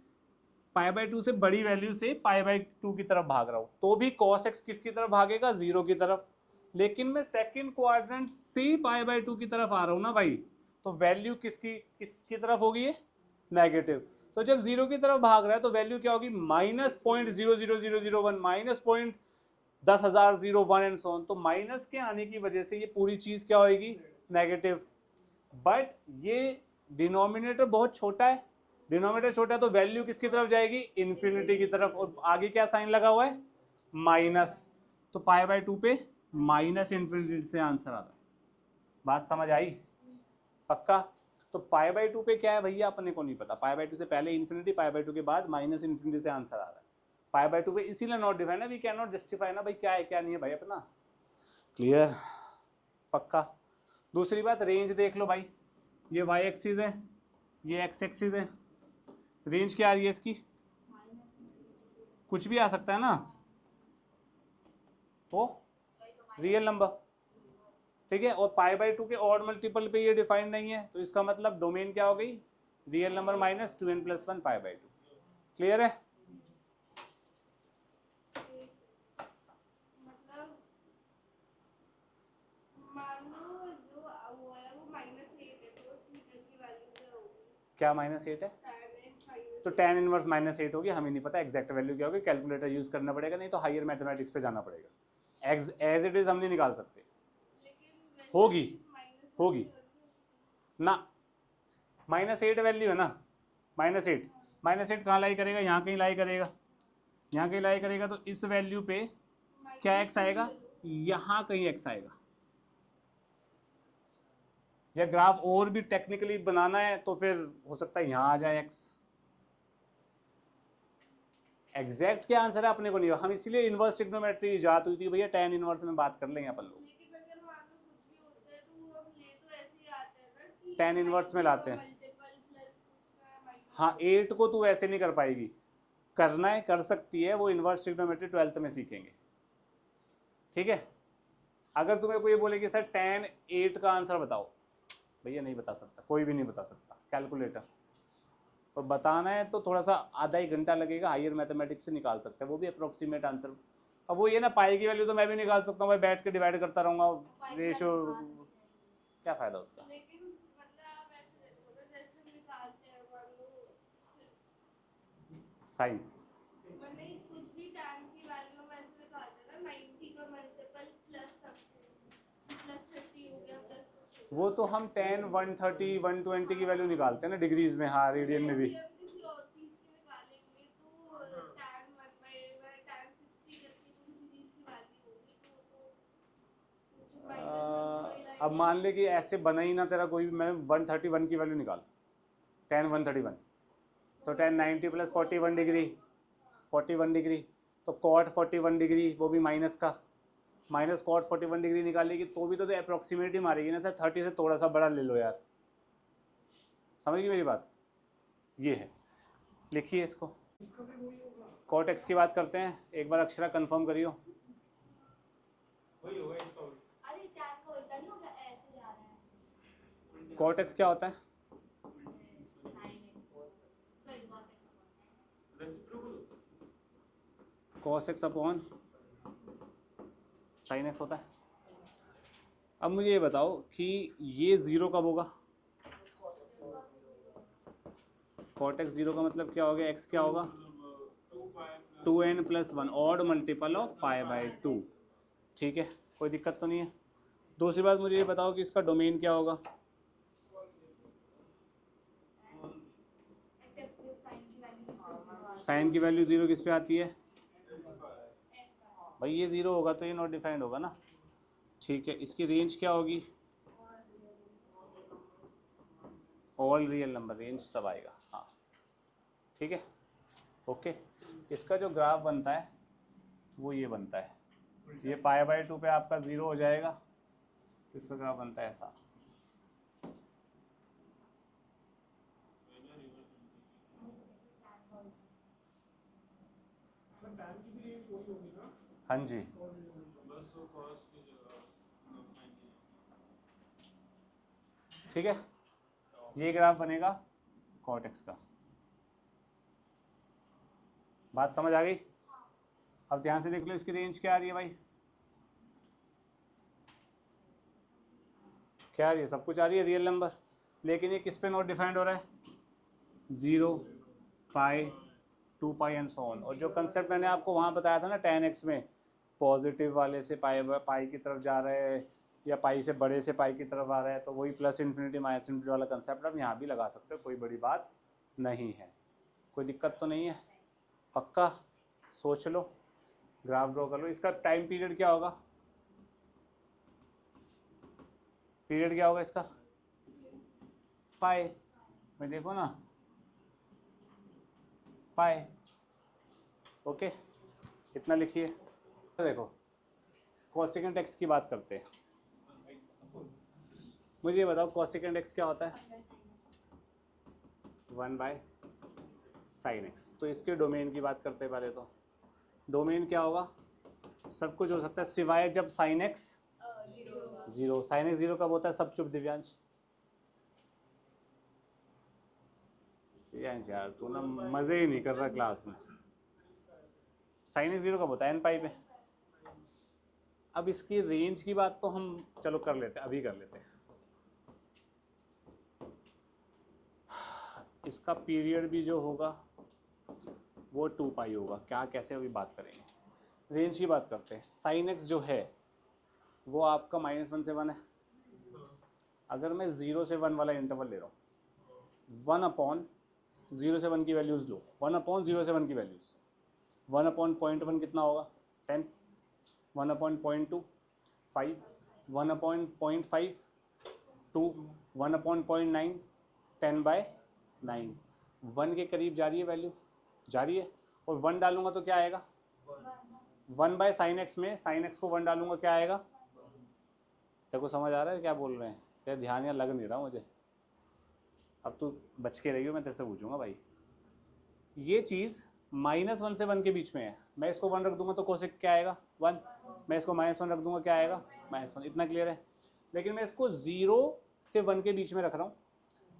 पाई बाई टू से बड़ी वैल्यू से पाई बाई टू की तरफ भाग रहा हूँ, तो भी कॉस एक्स किसकी तरफ भागेगा, 0 की तरफ। लेकिन मैं सेकंड क्वाड्रेंट से पाई बाई टू की तरफ आ रहा हूँ ना भाई, तो वैल्यू किसकी तरफ होगी, ये नेगेटिव। तो जब 0 की तरफ भाग रहा है तो वैल्यू क्या होगी, -0.00001, -10,001 एंड सो ऑन। तो माइनस के आने की वजह से ये पूरी चीज क्या होगी, नेगेटिव। बट ये डिनोमिनेटर बहुत छोटा है, डिनोमिनेटर छोटा है तो वैल्यू किसकी तरफ जाएगी, इन्फिनिटी की तरफ, और आगे क्या साइन लगा हुआ है, माइनस। तो पाई बाई टू पे माइनस इन्फिनिटी से आंसर आता है। बात समझ आई? पक्का? तो पाई बाई टू पे क्या है भैया, अपने को नहीं पता। पाई बाई टू से पहले इन्फिनिटी, पाई बाई टू के बाद माइनस इन्फिनिटी से आंसर आ रहा है। पाई बाई टू पे इसीलिए नॉट डिफाइन है, वी कैन नॉट जस्टिफाई ना भाई क्या है क्या नहीं है भाई अपना। क्लियर? पक्का? दूसरी बात, रेंज देख लो भाई, ये वाई एक्सिस है, ये एक्स एक्सिस है, रेंज क्या आ रही है इसकी, कुछ भी आ सकता है ना, तो रियल नंबर, ठीक है। और पाई बाई टू के ऑड मल्टीपल पे ये डिफाइंड नहीं है, तो इसका मतलब डोमेन क्या हो गई, real number minus 2n+1 pi by two. Clear है? क्या -8 है, तो tan इनवर्स -8 होगी, हमें नहीं पता एग्जैक्ट वैल्यू क्या होगी, कैलकुलेटर यूज करना पड़ेगा, नहीं तो हायर मैथमेटिक्स पे जाना पड़ेगा। एज इट इज हम नहीं निकाल सकते, होगी होगी ना, -8 वैल्यू है ना, -8 कहाँ लाई करेगा, यहाँ कहीं लाई करेगा, यहाँ कहीं लाई करेगा, तो इस वैल्यू पे क्या एक्स आएगा, यहाँ कहीं एक्स आएगा। या ग्राफ और भी टेक्निकली बनाना है तो फिर हो सकता है यहाँ आ जाए एक्स। एग्जैक्ट क्या आंसर है अपने को नहीं, हम इसीलिए इनवर्स ट्रिग्नोमेट्री इजाद हुई थी भैया, tan इनवर्स में बात कर लेंगे अपन लोग, tan इनवर्स में लाते हैं। हाँ 8 को तू ऐसे नहीं कर पाएगी, करना है कर सकती है, वो इनवर्स ट्रिग्नोमेट्री 12th में सीखेंगे, ठीक है। अगर तुम्हें कोई बोलेगी सर tan 8 का आंसर बताओ, भैया नहीं बता सकता, कोई भी नहीं बता सकता, कैलकुलेटर। और बताना है तो थोड़ा सा आधा ही घंटा लगेगा, हायर मैथमेटिक्स से निकाल सकते हैं, वो भी अप्रोक्सीमेट आंसर। अब वो ये ना, पाई की वैल्यू तो मैं भी निकाल सकता हूँ भाई, बैठ के डिवाइड करता रहूँगा, रेशो, क्या फ़ायदा उसका। साइन वो तो हम 10, 130, 120 की वैल्यू निकालते हैं ना डिग्रीज में, हाँ रेडियन में भी। अब मान ले कि ऐसे बना ही ना तेरा कोई भी, मैं 131 की वैल्यू निकाल, tan 131, तो tan 90 + 41 डिग्री, 41 डिग्री, तो cot 41 डिग्री, वो भी माइनस का, माइनस cot 41 डिग्री निकालेगी तो भी तो अप्रोक्सीमेट ही मारेगी ना सर, 30 से थोड़ा सा बड़ा ले लो यार, समझ गई मेरी बात। ये है, लिखिए इसको, cot x की बात करते हैं, एक बार अक्षरा कंफर्म करियो। cot x क्या होता है, cos x upon sin x होता है। अब मुझे ये बताओ कि ये 0 कब होगा, cot x 0 का मतलब क्या हो गया, x क्या होगा, 2n+1, odd multiple of pi by two, ठीक है, कोई दिक्कत तो नहीं है। दूसरी बात मुझे ये बताओ कि इसका डोमेन क्या होगा, साइन की वैल्यू 0 किस पे आती है भाई, ये 0 होगा तो ये नॉट डिफाइंड होगा ना, ठीक है। इसकी रेंज क्या होगी, ऑल रियल नंबर, रेंज सब आएगा। हाँ ठीक है, ओके। इसका जो ग्राफ बनता है वो ये बनता है, ये π/2 पे आपका 0 हो जाएगा, इसका ग्राफ बनता है ऐसा। हाँ जी, ठीक है, ये ग्राफ बनेगा कॉट x का। बात समझ आ गई? अब ध्यान से देख लो इसकी रेंज क्या आ रही है भाई, क्या आ रही है, सब कुछ आ रही है रियल नंबर, लेकिन ये किस पे नोट डिफाइंड हो रहा है, 0, π, 2π एंड सो ऑन। और जो कंसेप्ट मैंने आपको वहाँ बताया था ना tan x में, पॉजिटिव वाले से पाई की तरफ जा रहे हैं या पाई से बड़े से पाई की तरफ आ रहा है, तो वही प्लस इन्फिनिटी माइनस इन्फिनिटी वाला कंसेप्ट आप यहाँ भी लगा सकते हो, कोई बड़ी बात नहीं है, कोई दिक्कत तो नहीं है। पक्का सोच लो, ग्राफ ड्रॉ कर लो। इसका टाइम पीरियड क्या होगा, पीरियड क्या होगा इसका, पाई में देखो ना, पाई, ओके, इतना लिखिए। देखो कोसेकेंट x की बात करते हैं, मुझे ये बताओ कोसेकेंट x क्या होता है, 1/sin x। तो इसके डोमेन की बात करते हैं पहले, तो डोमेन क्या होगा, सब कुछ हो सकता है सिवाय जब sin x 0। sin x 0 कब होता है, सब चुप दिव्यांश। यार तू ना मजे ही नहीं कर रहा क्लास में। sin x 0 कब होता है, n पाई पे। अब इसकी रेंज की बात तो हम चलो कर लेते हैं, अभी कर लेते हैं। इसका पीरियड भी जो होगा वो 2 पाई होगा, क्या कैसे अभी बात करेंगे। रेंज की बात करते हैं, sin x जो है वो आपका -1 से 1 है। अगर मैं 0 से 1 वाला इंटरवल ले रहा हूँ, 1/0 से 1 की वैल्यूज़ लो, 1/0 से 1 की वैल्यूज़, 1/0.1 कितना होगा, 10, 1/0.2 5, 1/0.5 2, 1/0.9 10/9, 1 के करीब जा रही है वैल्यू, जा रही है। और 1 डालूंगा तो क्या आएगा, 1/sin x में sin x को 1 डालूंगा क्या आएगा। देखो समझ आ रहा है क्या बोल रहे हैं, तेरा ध्यान यहाँ लग नहीं रहा मुझे। अब तू बच के रही हो, मैं तेरे से पूछूंगा भाई। ये चीज़ -1 से 1 के बीच में है, मैं इसको 1 रख दूंगा तो कोसेक क्या आएगा, 1। मैं इसको -1 रख दूंगा क्या आएगा, -1। इतना क्लियर है। लेकिन मैं इसको 0 से 1 के बीच में रख रहा हूँ,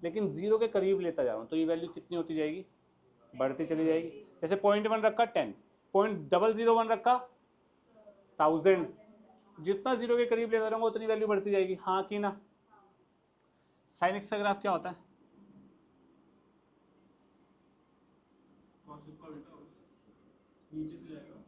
लेकिन 0 के करीब लेता जा रहा हूँ, तो ये वैल्यू कितनी होती जाएगी, बढ़ती चली जाएगी। जैसे 0.1 रखा 10, 0.001 रखा 1000, जितना 0 के करीब लेता रहूँगा उतनी वैल्यू बढ़ती जाएगी, हाँ कि ना। sin x का ग्राफ क्या होता है, नीचे से जाएगा,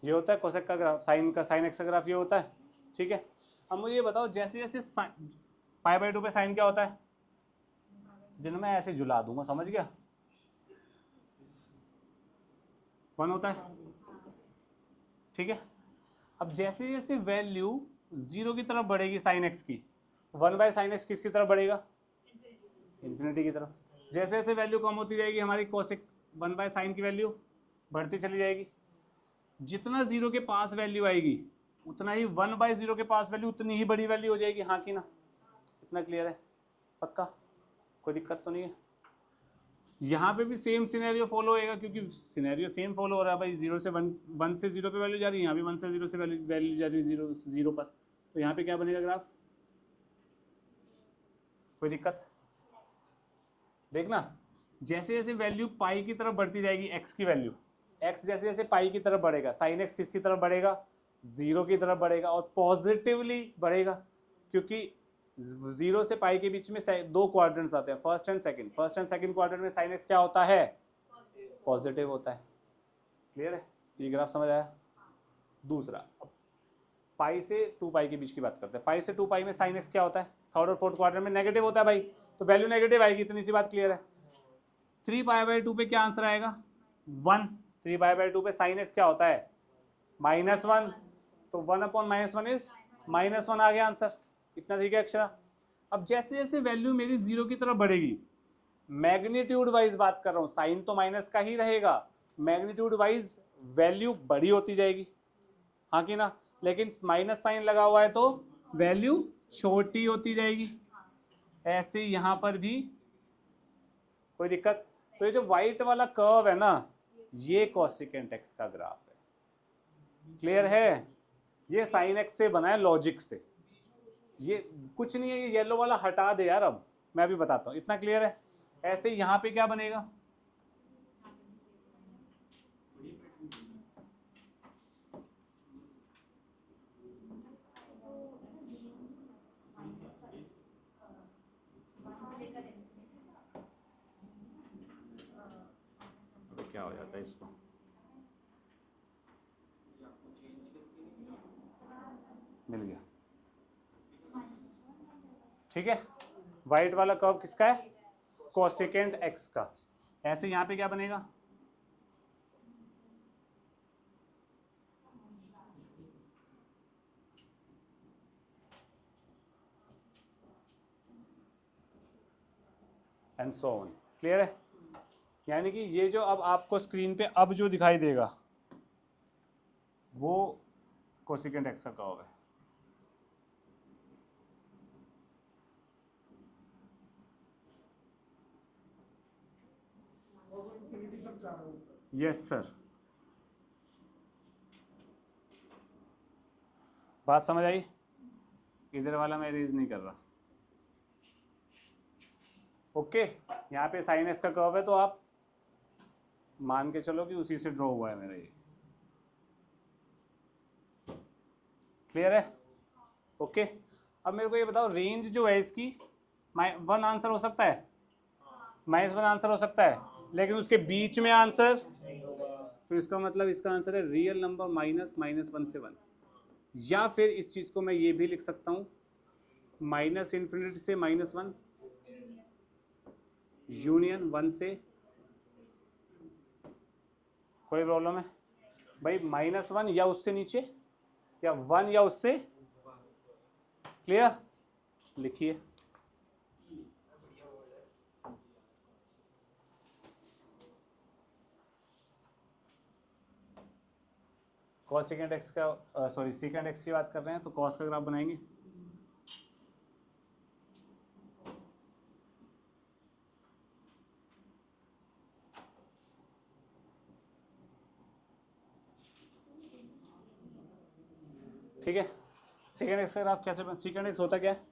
ये होता है कोसेक का ग्राफ, साइन एक्स का ग्राफ ये होता है, ठीक है। अब मुझे ये बताओ, जैसे जैसे π/2 पे साइन क्या होता है, जिन्हें मैं ऐसे जुला दूंगा, समझ गया, 1 होता है, ठीक है। अब जैसे जैसे वैल्यू 0 की तरफ बढ़ेगी sin x की, 1/sin x किसकी तरफ बढ़ेगा, इन्फिनिटी की तरफ। जैसे जैसे वैल्यू कम होती जाएगी हमारी कोसेक 1/sin की वैल्यू बढ़ती चली जाएगी। जितना 0 के पास वैल्यू आएगी उतना ही 1/0 के पास वैल्यू उतनी ही बड़ी वैल्यू हो जाएगी, हाँ कि ना। इतना क्लियर है, पक्का, कोई दिक्कत तो नहीं है। यहाँ पे भी सेम सिनेरियो फॉलो होएगा, क्योंकि सिनेरियो सेम फॉलो हो रहा है भाई, 0 से 1 से 0 पे वैल्यू जा रही है, यहाँ भी 1 से 0 से वैल्यू जा रही है 0 पर। तो यहाँ पे क्या बनेगा ग्राफ, कोई दिक्कत। देखना जैसे जैसे वैल्यू पाई की तरफ बढ़ती जाएगी, x की वैल्यू, x जैसे जैसे पाई की तरफ बढ़ेगा, sin x किसकी तरफ बढ़ेगा, 0 की तरफ बढ़ेगा, और पॉजिटिवली बढ़ेगा, क्योंकि 0 से पाई के बीच में 2 क्वाड्रेंट्स आते हैं, फर्स्ट एंड सेकंड क्वाड्रेंट में sin x क्या होता है, पॉजिटिव होता है। क्लियर है, ये ग्राफ समझ आया। दूसरा, पाई से 2 पाई के बीच की बात करते हैं। पाई से 2 पाई में sin x क्या होता है, थर्ड और फोर्थ क्वाड्रेंट में नेगेटिव होता है भाई, तो वैल्यू नेगेटिव आएगी, इतनी सी बात क्लियर है। 3 पाई बाई 2 पे क्या आंसर आएगा 1। 3 पाई बाई 2 पे साइन एक्स क्या होता है -1, तो 1/-1 इज -1 आ गया आंसर। इतना ठीक है अक्षरा। अब जैसे जैसे वैल्यू मेरी 0 की तरफ बढ़ेगी, मैग्नीट्यूड वाइज बात कर रहा हूँ, साइन तो माइनस का ही रहेगा, मैग्नीट्यूड वाइज वैल्यू बड़ी होती जाएगी, हाँ कि ना। लेकिन माइनस साइन लगा हुआ है तो वैल्यू छोटी होती जाएगी। ऐसे यहाँ पर भी कोई दिक्कत। तो ये जो व्हाइट वाला कर्व है ना, ये कोसेकेंट एक्स का ग्राफ है। क्लियर है? ये साइन एक्स से बना है लॉजिक से, ये कुछ नहीं है। ये येलो वाला हटा दे यार, अब मैं अभी बताता हूँ। इतना क्लियर है? ऐसे यहाँ पे क्या बनेगा, क्या हो जाता है इसको, मिल गया। ठीक है, व्हाइट वाला कर्व किसका है, कोसेकेंट एक्स का। ऐसे यहाँ पे क्या बनेगा, एंड सो ऑन। क्लियर है? यानी कि ये जो अब आपको स्क्रीन पे अब जो दिखाई देगा वो कोसेकेंट एक्स का कर्व है। यस सर, बात समझ आई? इधर वाला मैं रेज नहीं कर रहा। ओके, यहाँ पे साइन एक्स का कर्व है तो आप मान के चलो कि उसी से ड्रॉ हुआ है मेरा ये। क्लियर है? ओके, अब मेरे को ये बताओ, रेंज जो है इसकी -1 आंसर हो सकता है, -1 आंसर हो सकता है, लेकिन उसके बीच में आंसर, तो इसका मतलब इसका आंसर है रियल नंबर -(-1) से 1। या फिर इस चीज को मैं ये भी लिख सकता हूँ -∞ से -1 यूनियन 1 से। कोई प्रॉब्लम है भाई? -1 या उससे नीचे, या 1 या उससे। क्लियर? लिखिए, कॉस सेकेंड एक्स का, सॉरी सेकेंड एक्स की बात कर रहे हैं तो कॉस का ग्राफ बनाएंगे। ठीक है, सेकेंड एक्स का ग्राफ कैसे बन, सेकेंड एक्स होता क्या है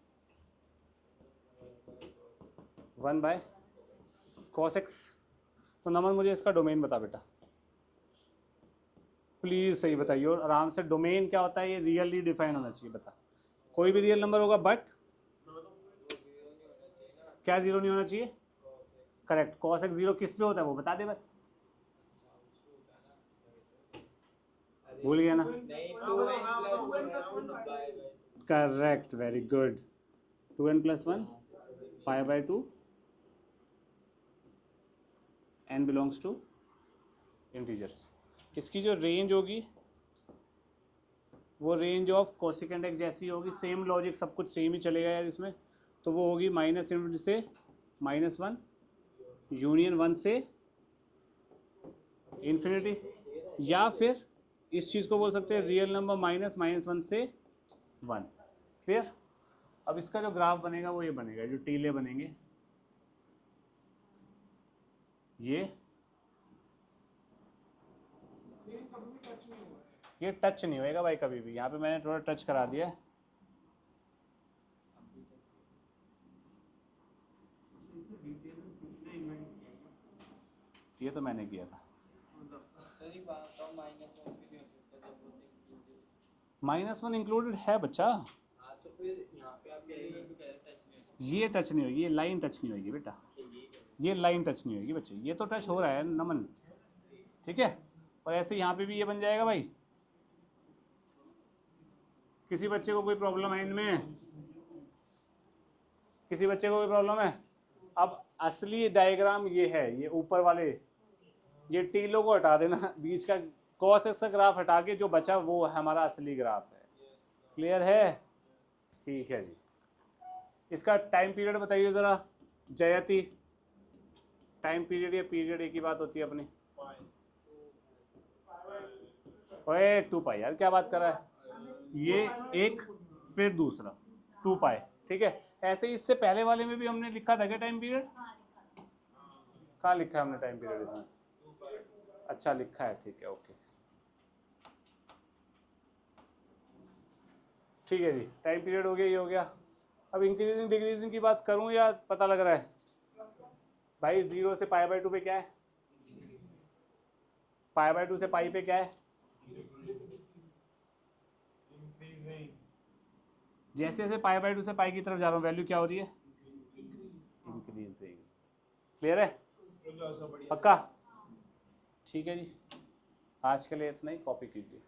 1/cos x। तो नमन मुझे इसका डोमेन बता बेटा प्लीज, सही बताइए, और आराम से। डोमेन क्या होता है ये रियली डिफाइन होना चाहिए, बता। कोई भी रियल नंबर होगा बट क्या जीरो नहीं होना चाहिए, करेक्ट। cos x जीरो किस पे होता है वो बता दे बस, भूल गया ना? Correct, very good. 2n+1 π/2 n belongs to integers. इसकी जो रेंज होगी वो रेंज ऑफ कोसेकेंट एक्स जैसी होगी, सेम लॉजिक, सब कुछ सेम ही चलेगा यार इसमें। तो वो होगी -∞ से -1 यूनियन 1 से इन्फिनिटी, या फिर इस चीज़ को बोल सकते हैं रियल नंबर -(-1) से 1। क्लियर? अब इसका जो ग्राफ बनेगा वो ये बनेगा, जो टीले बनेंगे ये टच नहीं होएगा भाई कभी भी। यहाँ पे मैंने थोड़ा टच करा दिया है, ये तो मैंने किया था। -1 इंक्लूडेड है बच्चा, ये टच नहीं होगी, ये लाइन टच नहीं होगी बेटा, ये लाइन टच नहीं होगी बच्चे, ये तो टच हो रहा है नमन। ठीक है, और ऐसे यहाँ पे भी ये बन जाएगा भाई। किसी बच्चे को कोई प्रॉब्लम है इनमें? किसी बच्चे को कोई प्रॉब्लम है? अब असली डायग्राम ये है, ये ऊपर वाले, ये टीलों को हटा देना, बीच का cos x का ग्राफ हटा के जो बचा वो हमारा असली ग्राफ है। क्लियर है? ठीक है जी। इसका टाइम पीरियड बताइए जरा जयति। टाइम पीरियड या पीरियड एक ही बात होती है अपनी। ओए 2 पाई यार, क्या बात कर रहा है? ये एक फिर दूसरा 2 पाई, ठीक है। ऐसे ही इससे पहले वाले में भी हमने लिखा था क्या टाइम पीरियड? कहाँ लिखा है हमने टाइम पीरियड इसमें? अच्छा लिखा है, ठीक है, ओके। ठीक है जी, टाइम पीरियड हो गया, ये हो गया। अब इंक्रीजिंग डिक्रीजिंग की बात करूं या पता लग रहा है? भाई 0 से π/2 पे क्या है? π/2 से पाई पे क्या है? जैसे जैसे π/2 से पाई की तरफ जा रहा हूँ वैल्यू क्या हो रही है? इंक्रीजिंग। क्लियर है? पक्का? ठीक है जी, आज के लिए इतना ही। कॉपी कीजिए।